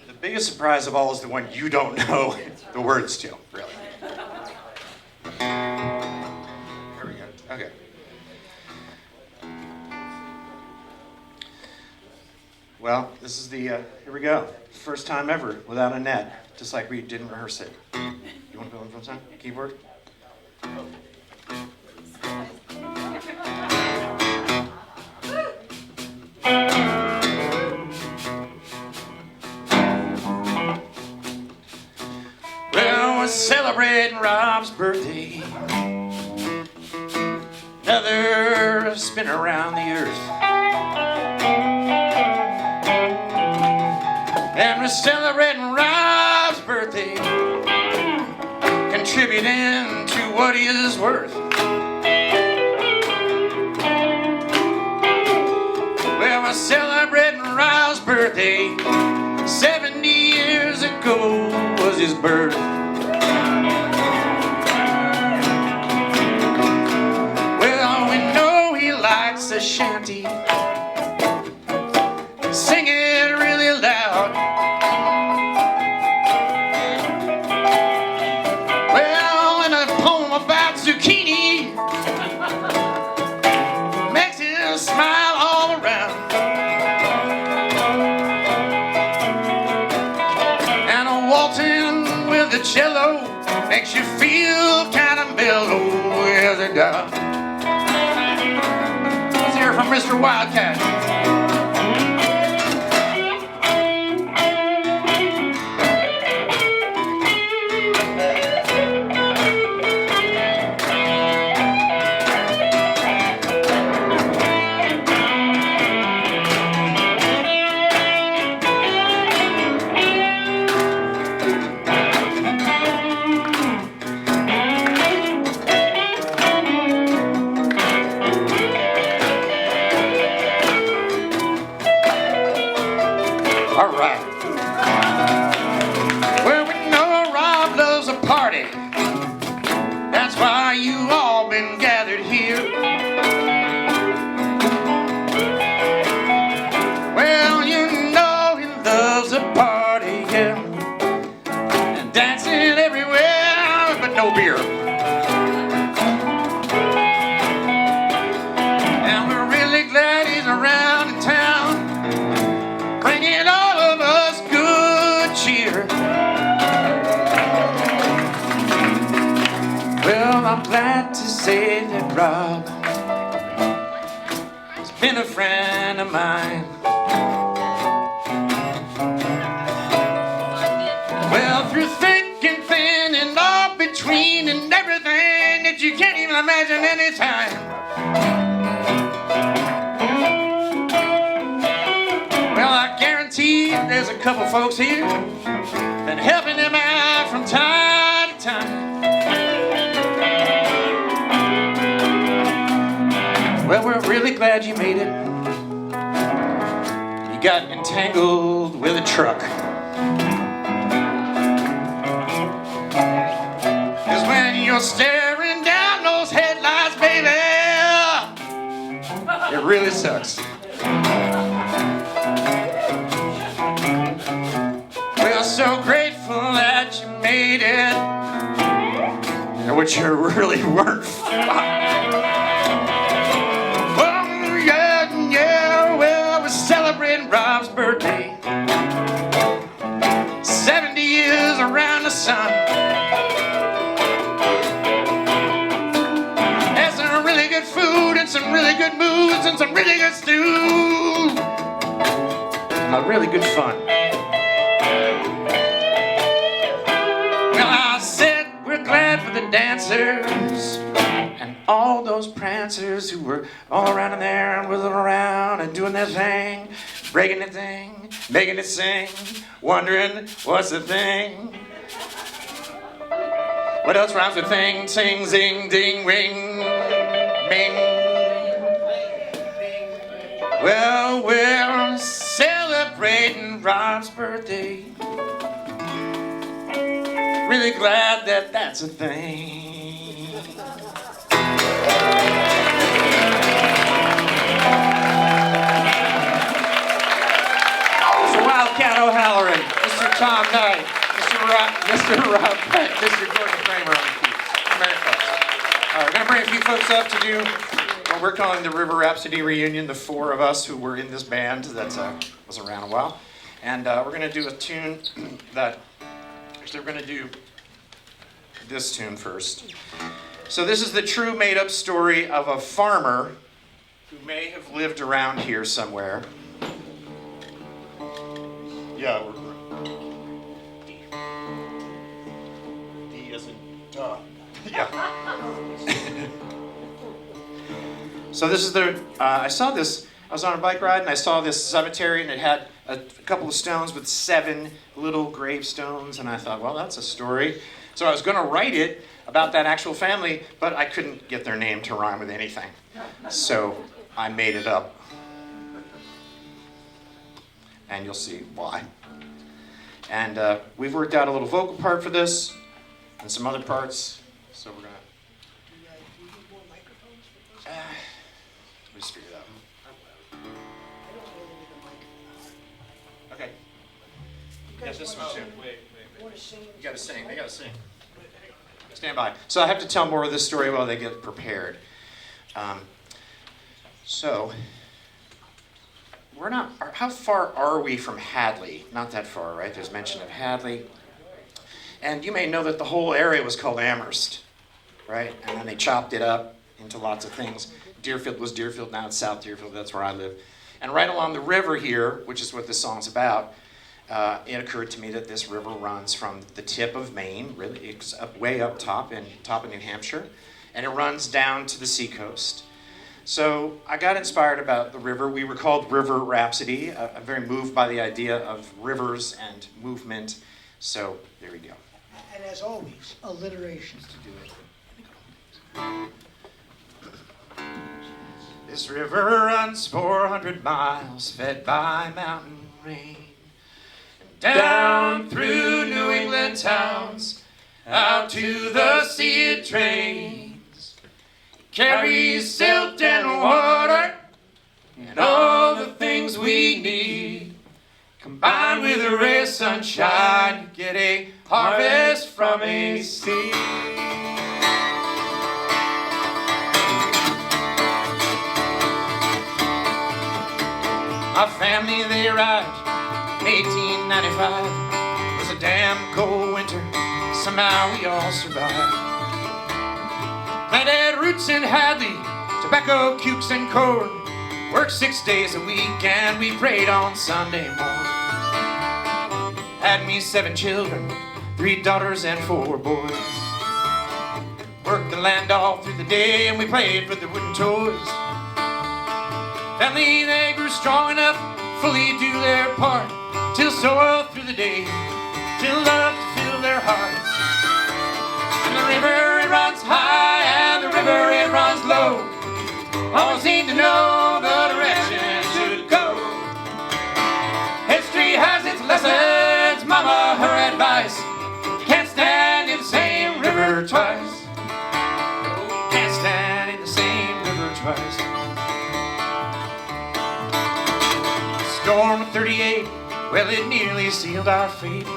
The biggest surprise of all is the one you don't know the words to, really. Here we go. Okay. Well, this is the, here we go. First time ever without a net, just like we didn't rehearse it. You want to go in front time? Keyboard? Well, we're celebrating Rob's birthday. Another spin around the earth. And we're celebrating Rob's birthday, contributing to what he is worth. Well, we're celebrating Rob's birthday. 70 years ago was his birth. Well, we know he likes a shanty. Sing it really loud. Well, in a poem about zucchini, makes you smile all around. And a waltzing with the cello makes you feel kind of mellow as a dog. Let's hear from Mr. Wildcat. All right. Well, we know Rob loves a party. That's why you all been gathered here. Well, you know he loves a party, yeah. And dancing everywhere, but no beer. And we're really say that Rob has been a friend of mine. Well, through thick and thin and all between and everything that you can't even imagine any time. Well, I guarantee there's a couple folks here been helping him out from time to time. Well, we're really glad you made it. You got entangled with a truck. 'Cause when you're staring down those headlights, baby, it really sucks. We're so grateful that you made it, which you really weren't. Celebrating Rob's birthday, 70 years around the sun. Had some really good food and some really good moods and some really good stew. Really good fun. Well, I said we're glad for the dancers and all those prancers who were all around in there and whizzling around and doing their thing, breaking the thing, making it sing, wondering what's the thing. What else rhymes with thing, sing, zing, ding, ring, bing. Well, we're celebrating Rob's birthday. Really glad that that's a thing. Wildcat O'Halloran, Mr. Tom Knight, Mr. Rob Peck, Mr. Gordon Kramer on the keys. Merry folks. All right, we're going to bring a few folks up to do what we're calling the River Rhapsody reunion, the four of us who were in this band that was around a while. And we're going to do a tune that, actually we're going to do this tune first. So this is the true made-up story of a farmer who may have lived around here somewhere. Yeah, we're D as in duh. Yeah. So this is the, I saw this, I was on a bike ride and I saw this cemetery and it had a couple of stones with 7 little gravestones and I thought, well, that's a story. So I was going to write it about that actual family, but I couldn't get their name to rhyme with anything. So I made it up. And you'll see why. And we've worked out a little vocal part for this, and some other parts. So we're gonna. Let me just figure it out. Okay. You got this one too. You gotta sing. They gotta sing. Stand by. So I have to tell more of this story while they get prepared. So. We're not, how far are we from Hadley? Not that far, right? There's mention of Hadley. And you may know that the whole area was called Amherst, right? And then they chopped it up into lots of things. Deerfield was Deerfield, now it's South Deerfield, that's where I live. And right along the river here, which is what this song's about, it occurred to me that this river runs from the tip of Maine, really, it's up, way up top in New Hampshire, and it runs down to the seacoast. So I got inspired about the river. We were called River Rhapsody. I'm very moved by the idea of rivers and movement. So there we go. And as always, alliterations to do it. This river runs 400 miles, fed by mountain rain. Down through New England towns, out to the sea it drains. Carries silt and water and all the things we need, combined with a ray of sunshine to get a harvest from a seed. My family, they arrived in 1895. It was a damn cold winter, somehow we all survived. Planted roots in Hadley, tobacco, cukes, and corn. Worked 6 days a week and we prayed on Sunday morn. Had me 7 children, 3 daughters and 4 boys. Worked the land all through the day and we played with the wooden toys. Family, they grew strong enough, fully do their part, till soil through the day, till love to fill their hearts. And the river, it runs high, and the river, it runs low. Always need to know the direction it should go. History has its lessons, mama, her advice. You can't stand in the same river twice. No, you can't stand in the same river twice. Storm of 38, well, it nearly sealed our fate.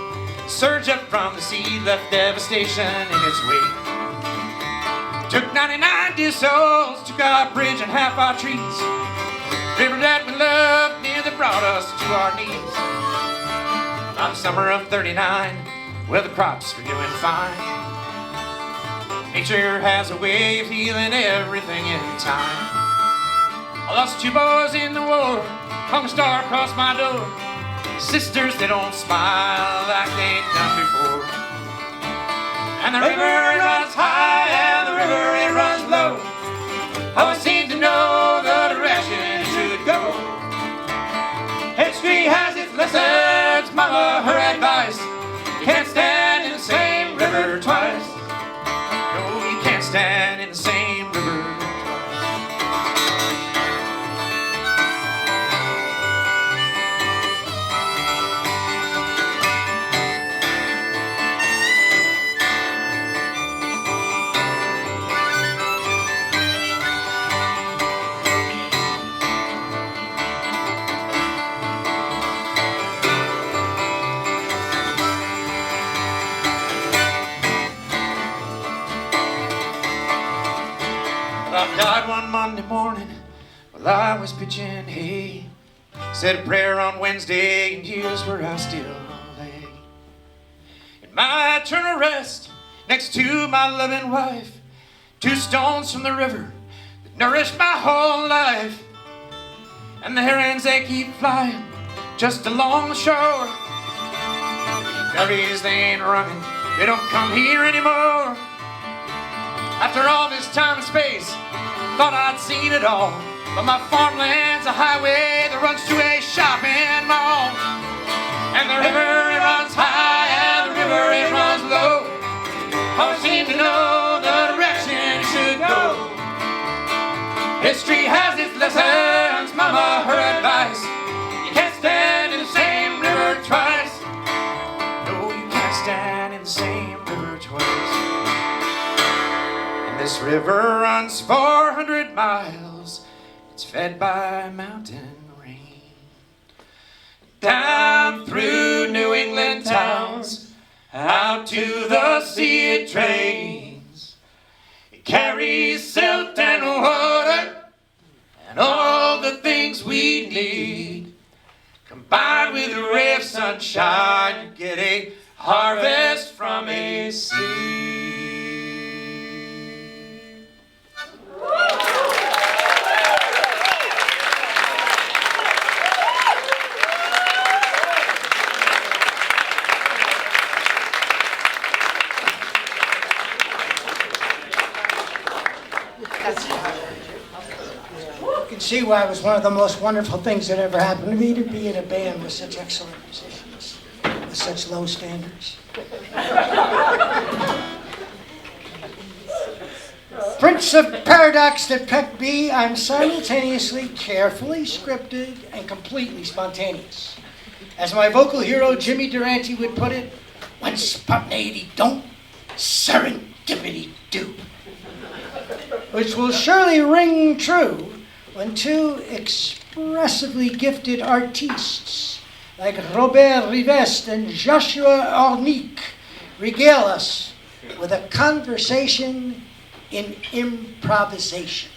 Surge up from the sea left devastation in its wake. Took 99 dear souls, took our bridge and half our trees. River that we loved nearly brought us to our knees. On summer of 39, well, the crops were doing fine. Nature has a way of healing everything in time. I lost 2 boys in the war, hung a star across my door. Sisters, they don't smile like they'd done before. And the river, it runs high, and the river, it runs low. Always seem to know the direction it should go. History has its lessons, mama, her advice. You can't stand in the same river twice. No, you can't stand in the same river twice. I died one Monday morning while I was pitching hay. Said a prayer on Wednesday, and here's where I still lay. In my eternal rest, next to my loving wife, 2 stones from the river that nourished my whole life. And the herons, they keep flying just along the shore. Ferries, they ain't running, they don't come here anymore. After all this time and space, thought I'd seen it all. But my farmland's a highway that runs to a shopping mall. And the river, it runs high, and the river, it runs low. Always seem to know the direction it should go. History has its lessons, mama, her advice. You can't stand in the same river twice. No, you can't stand in the same river twice. This river runs 400 miles. It's fed by mountain rain. Down through New England towns, out to the sea it drains. It carries silt and water and all the things we need. Combined with a ray of sunshine, you get a harvest from a seed. You can see why it was one of the most wonderful things that ever happened to me to be in a band with such excellent musicians, with such low standards. Prince of Paradox at Peck B, I'm simultaneously carefully scripted and completely spontaneous. As my vocal hero Jimmy Durante would put it, when spontaneity don't, serendipity do. Which will surely ring true when 2 expressively gifted artistes like Robert Rivest and Joshua Ornick regale us with a conversation in improvisation.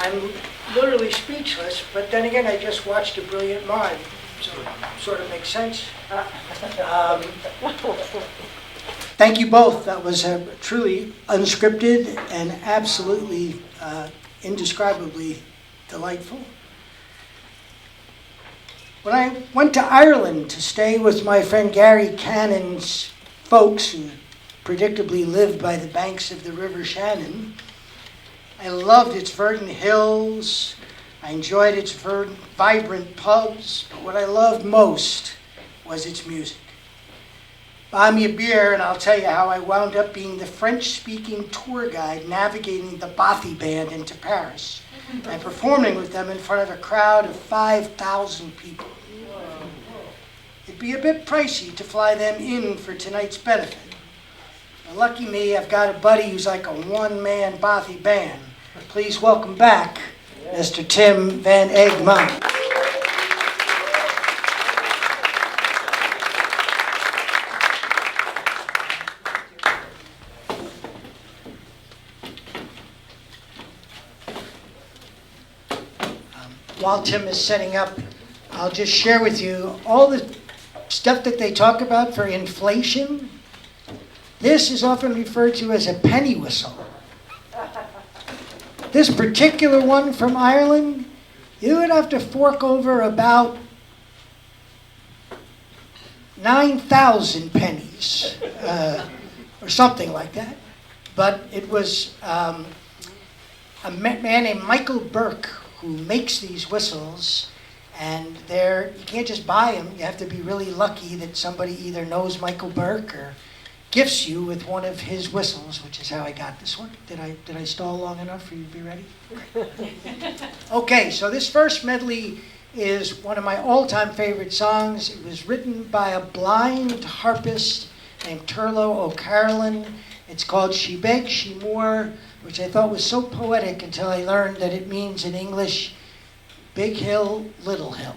I'm literally speechless, but then again, I just watched A Brilliant Mind, so it sort of makes sense. Thank you both. That was truly unscripted and absolutely indescribably delightful. When I went to Ireland to stay with my friend Gary Cannon's folks, who predictably lived by the banks of the River Shannon, I loved its verdant hills. I enjoyed its vibrant pubs, but what I loved most was its music. Buy me a beer and I'll tell you how I wound up being the French-speaking tour guide navigating the BowTie band into Paris and performing with them in front of a crowd of 5,000 people. It'd be a bit pricey to fly them in for tonight's benefit. But lucky me, I've got a buddy who's like a one-man BowTie band. Please welcome back Mr. Tim Van Egmont. While Tim is setting up, I'll just share with you all the stuff that they talk about for inflation. This is often referred to as a penny whistle. This particular one from Ireland you would have to fork over about 9,000 pennies, or something like that. But it was a man named Michael Burke who makes these whistles, and you can't just buy them. You have to be really lucky that somebody either knows Michael Burke or gifts you with one of his whistles, which is how I got this one. Did I stall long enough for you to be ready? Okay, so this first medley is one of my all-time favorite songs. It was written by a blind harpist named Turlo O'Carolan. It's called She Begged, She More, which I thought was so poetic until I learned that it means in English, Big Hill, Little Hill.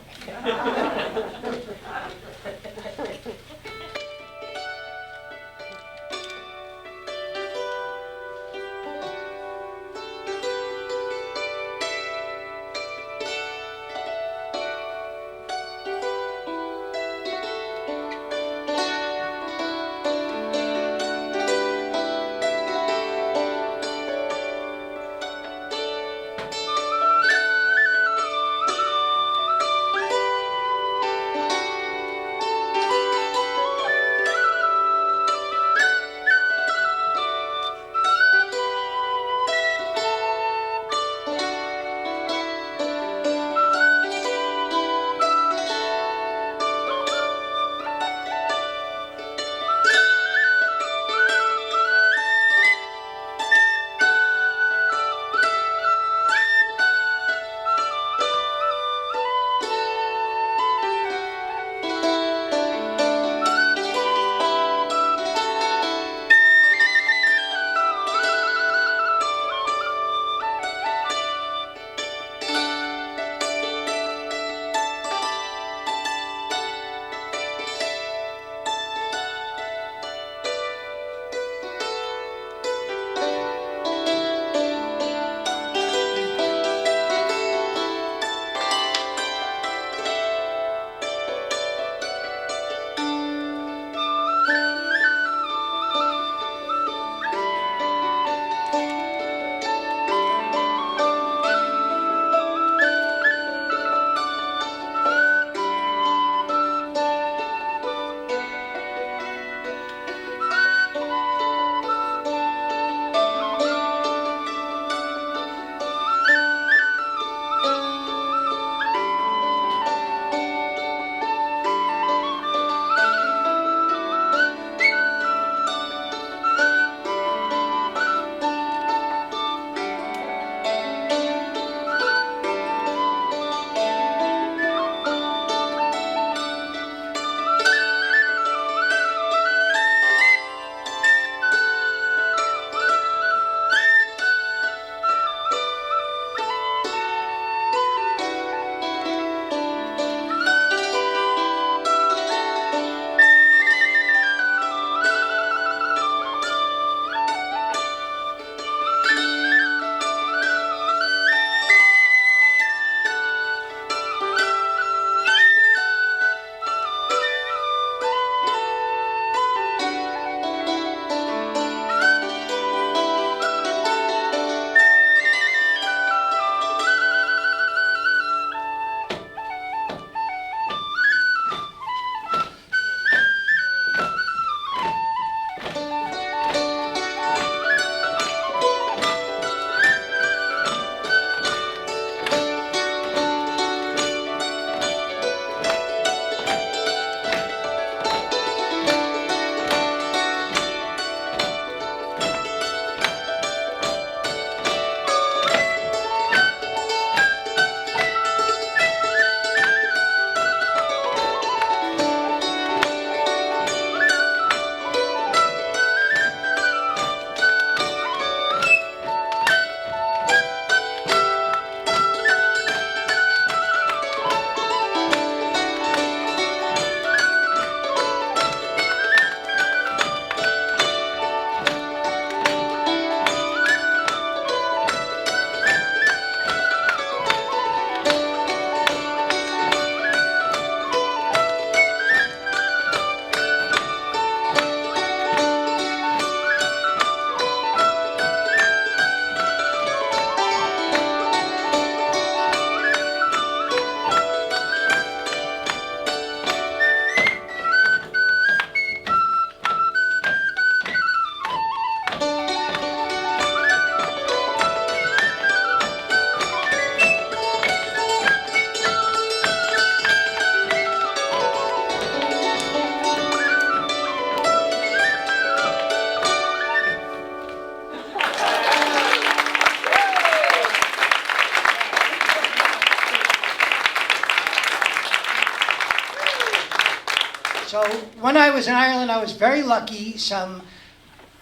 So when I was in Ireland, I was very lucky. Some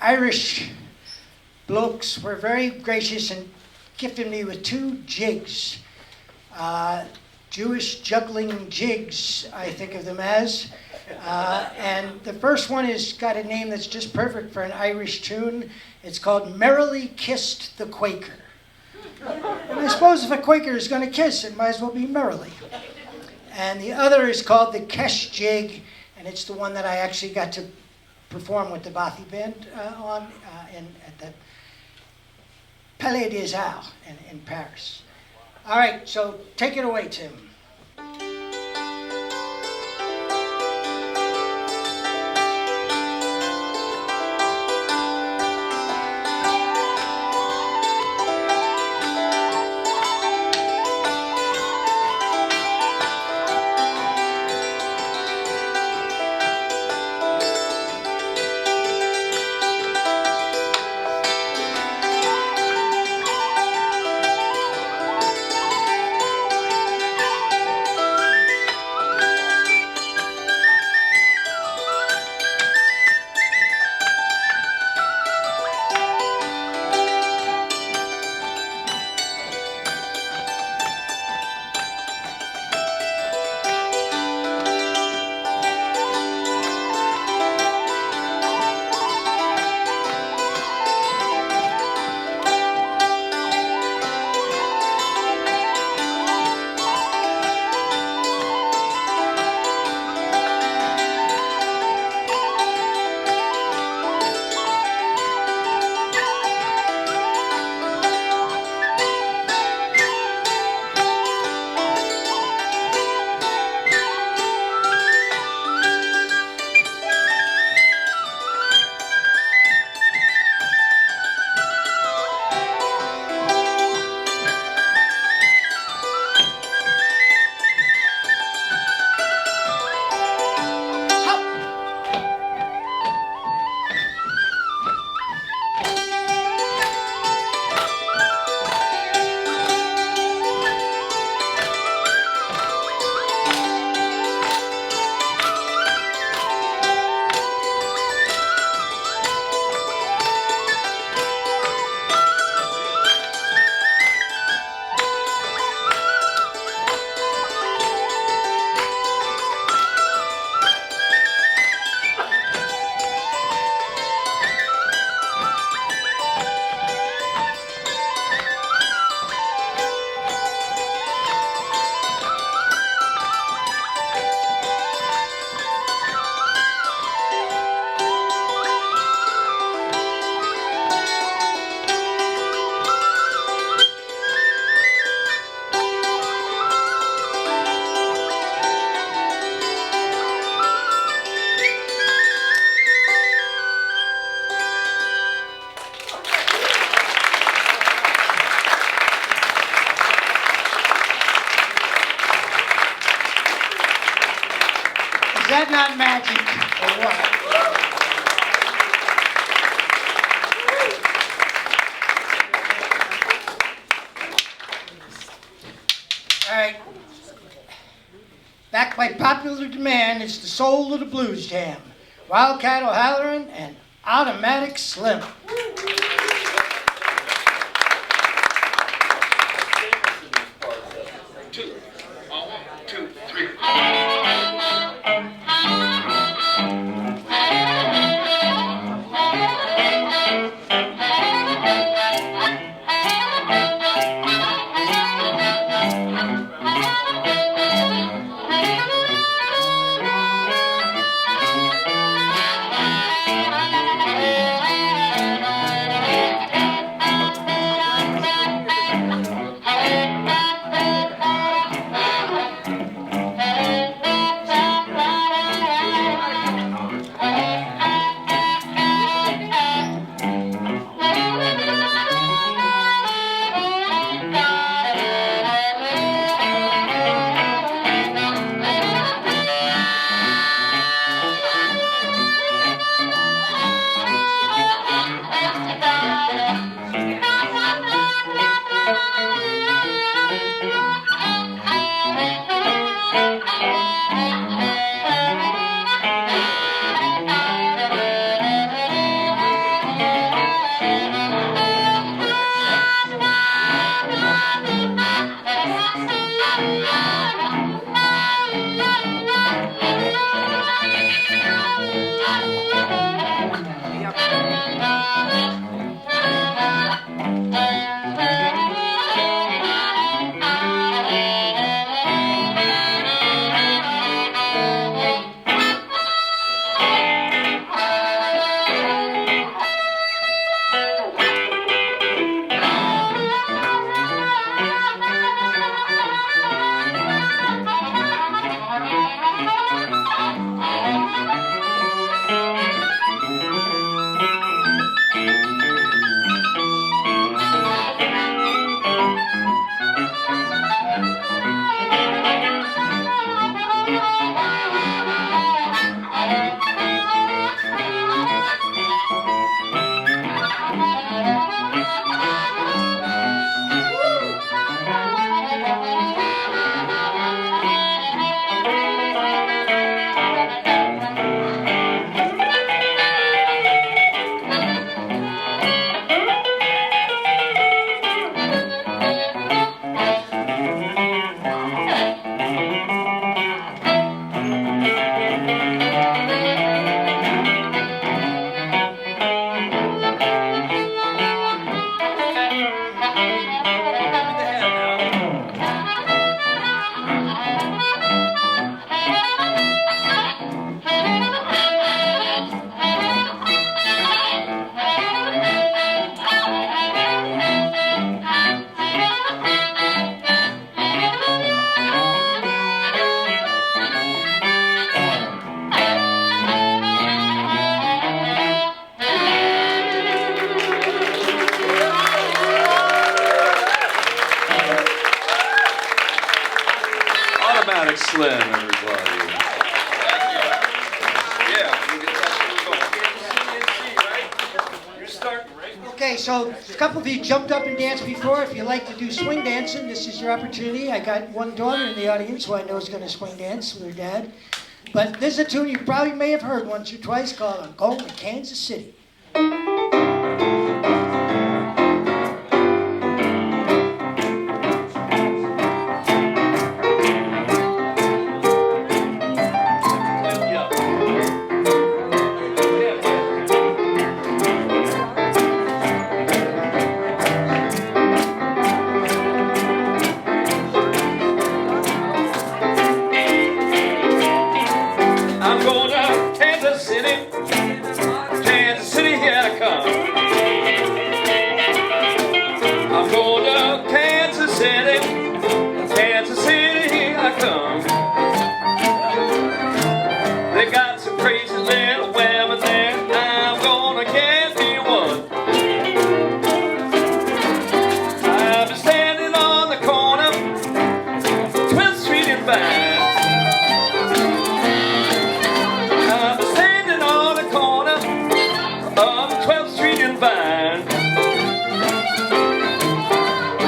Irish blokes were very gracious and gifted me with 2 jigs. Jewish juggling jigs, I think of them as. And the first one has got a name that's just perfect for an Irish tune. It's called Merrily Kissed the Quaker. And I suppose if a Quaker is going to kiss, it might as well be merrily. And the other is called the Kesh Jig, and it's the one that I actually got to perform with the BowTie Band on at the Palais des Arts in Paris. All right, so take it away, Tim. Is that not magic or what? All right. Back by popular demand, it's the soul of the blues jam. Wildcat O'Halloran and Automatic Slim. Automatic Slim, everybody. You're starting, right? Okay, so a couple of you jumped up and danced before. If you like to do swing dancing, this is your opportunity. I got one daughter in the audience who I know is going to swing dance with her dad. But this is a tune you probably may have heard once or twice called I'm Going to Kansas City. I'm going to Kansas City. Kansas City, here I come. I'm going to Kansas City. Kansas City, here I come. They got some crazy little women there. I'm gonna get me one. I've been standing on the corner, 12th Street and Vine. I've been standing on the corner of 12th Street and Vine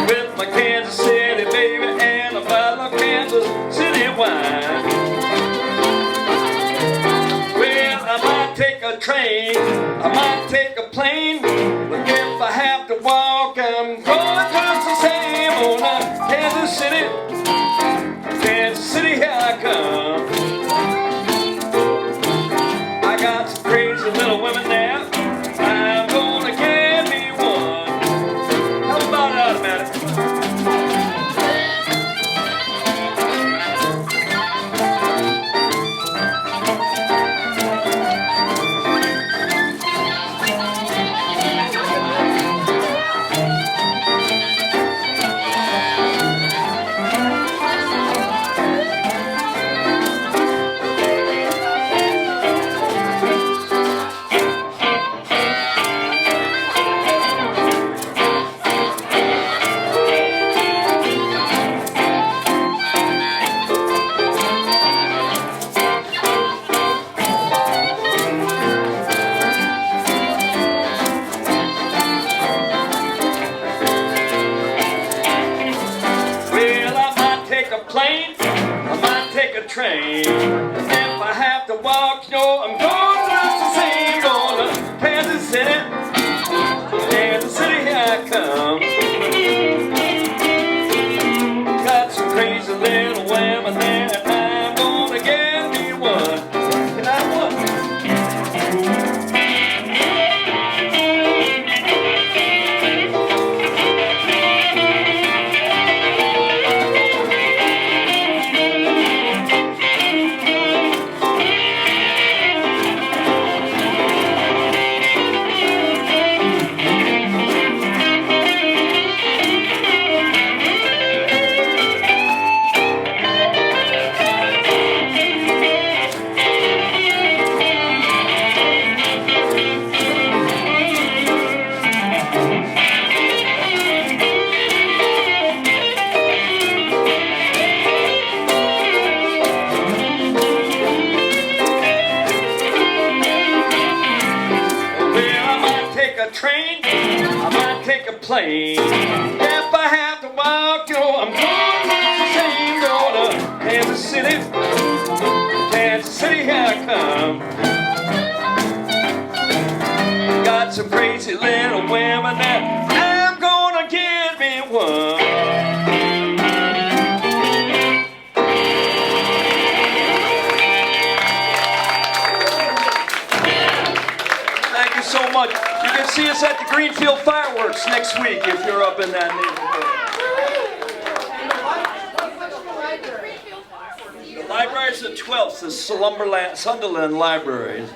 with my Kansas City baby and a bottle of Kansas City wine. Well, I might take a train, I might take a plane, but if I have to walk, I'm going just the same. On Kansas City, Kansas City, here I come. I got some crazy little women there. I'm gonna get me one. How about it, Automatic? Well, I might take a plane, I might take a train. If I have to walk, I'm going just the same. Going to Kansas City, Kansas City, here I come. Got some crazy little women there, and I'm gonna get me one. Can I have one? plane. If I have to walk, I'm going the same. Going to Kansas City. Kansas City, here I come. Got some crazy little women that I'm gonna give me one. Thank you so much. You can see us at the Greenfield Fireworks next week if you're up in that neighborhood. The library's the 12th, the Sunderland Library.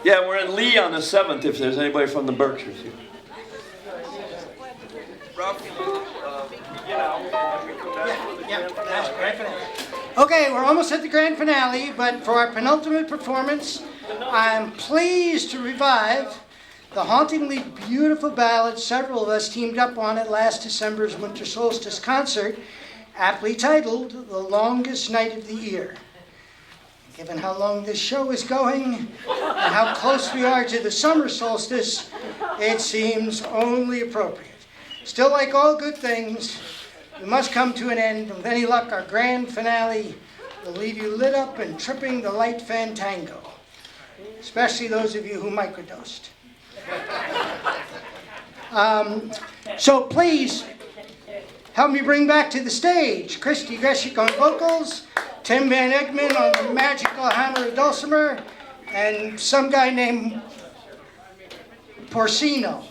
Yeah, we're in Lee on the 7th if there's anybody from the Berkshires here. Okay, we're almost at the grand finale, but for our penultimate performance, I'm pleased to revive the hauntingly beautiful ballad several of us teamed up on at last December's Winter Solstice concert, aptly titled The Longest Night of the Year. Given how long this show is going and how close we are to the summer solstice, it seems only appropriate. Still, like all good things, we must come to an end. With any luck, our grand finale will leave you lit up and tripping the light fantango, especially those of you who microdosed. So please, help me bring back to the stage Christy Greshik on vocals, Tim Van Egmond on the magical hammer of dulcimer, and some guy named Porcino.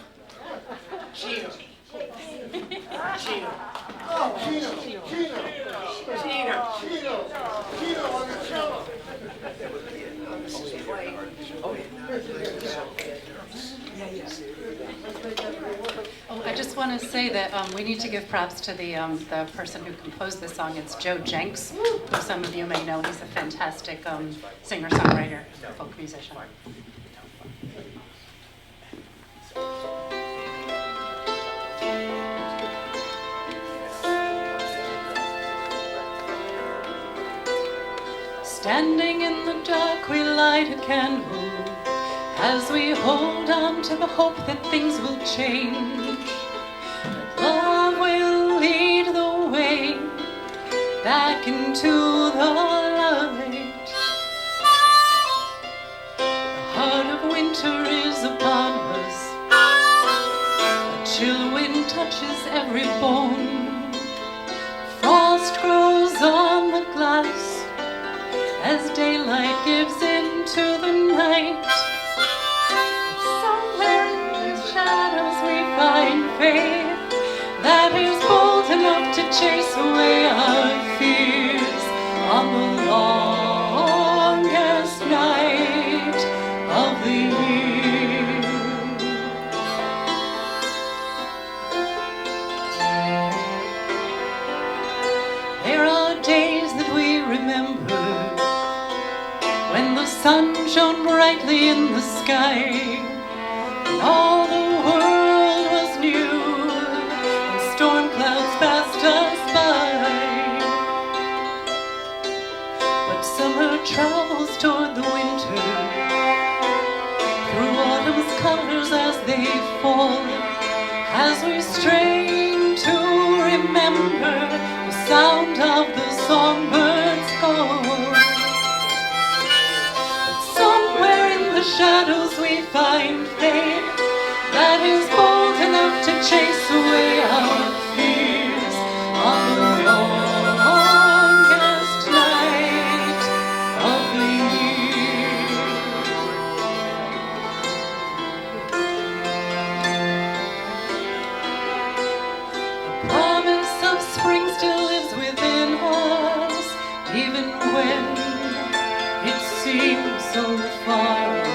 Chino. Oh, Chino. On the cello. Oh, I just want to say that we need to give props to the person who composed the song. It's Joe Jenks, who some of you may know. He's a fantastic singer-songwriter, folk musician. Standing in the dark, we light a candle as we hold on to the hope that things will change. That love will lead the way back into the light. The heart of winter is upon us. A chill wind touches every bone. Frost grows on the glass as daylight gives into the night. Somewhere in the shadows we find faith that is bold enough to chase away our fears on the longest night of the year. There are days that we remember when the sun shone brightly in the sky, and all the world was new, and storm clouds passed us by. But summer travels toward the winter, through autumn's colors as they fall, as we strain to remember the sound of the songbird's call. Shadows we find faith that is bold enough to chase away our fears on the longest night of the year. The promise of spring still lives within us, even when it seems so far away.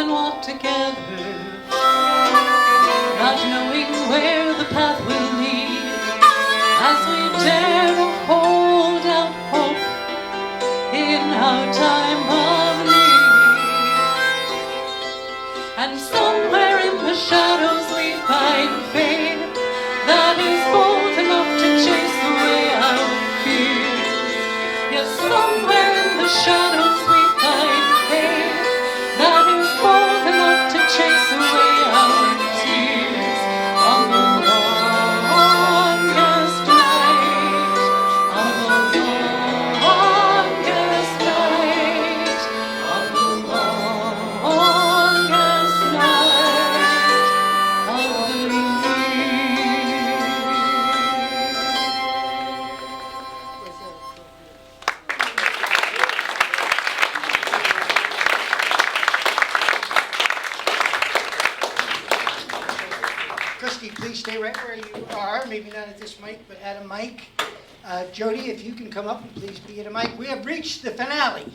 and walk together, not knowing where the path will lead, as we dare to hold out hope in our time of need. And somewhere in the shadows we find faith that is bold enough to chase away our fears. Yes, somewhere in the shadows we find faith that is bold enough to chase away our tears. On the longest night, on the longest night, on the longest night of the year. Christy, please stay right where you are. Maybe not at this mic, but at a mic. Jody, if you can come up and please be at a mic. We have reached the finale.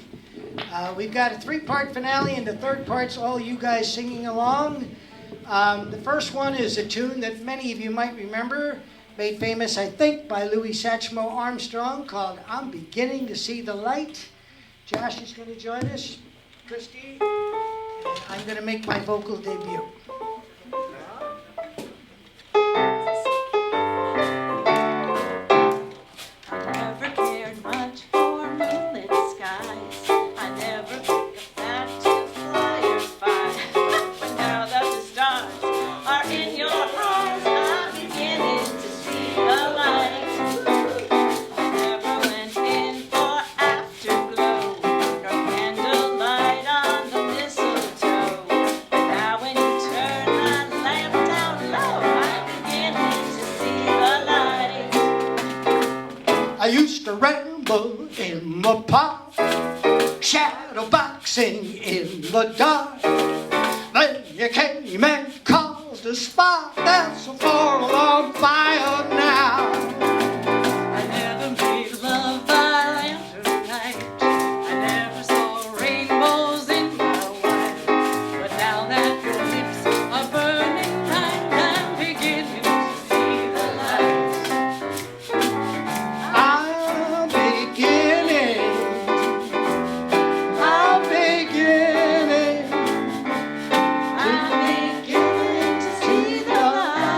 We've got a 3-part finale, and the third part's all you guys singing along. The first one is a tune that many of you might remember, made famous, I think, by Louis Satchmo Armstrong, called I'm Beginning to See the Light. Josh is going to join us, Christy, and I'm going to make my vocal debut. Never cared much for moonlit skies. I never picked up that to fly or spy. But now that the stars are in your eyes, I'm beginning to see the light. I never went in for afterglow, nor candlelight on the mistletoe. But now when you turn my lamp down low, I'm beginning to see the light. I used to ramble in the park, shadow boxing in the dark. Then you came and caused a spark that's a fall on fire now. I never made love by lantern-light. I never saw rainbows in my wine. But now that your lips are burning mine, I'm beginning to see the light. I'm beginning to see the light.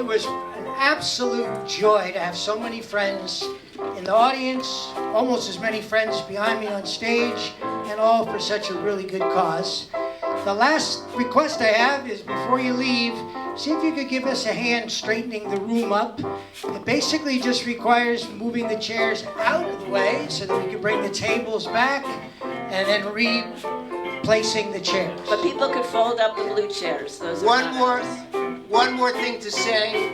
was an absolute joy to have so many friends in the audience, almost as many friends behind me on stage, and all for such a really good cause. The last request I have is before you leave, see if you could give us a hand straightening the room up. It basically just requires moving the chairs out of the way so that we can bring the tables back and then replacing the chairs. But people could fold up the blue chairs. Those are One more thing to say.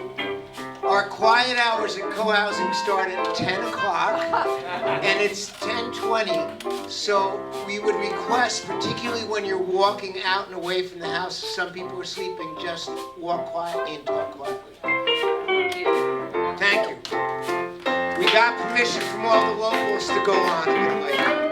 Our quiet hours at co-housing start at 10 o'clock, and it's 10:20. So we would request, particularly when you're walking out and away from the house, some people are sleeping, just walk quietly and talk quietly. Thank you. We got permission from all the locals to go on a bit later.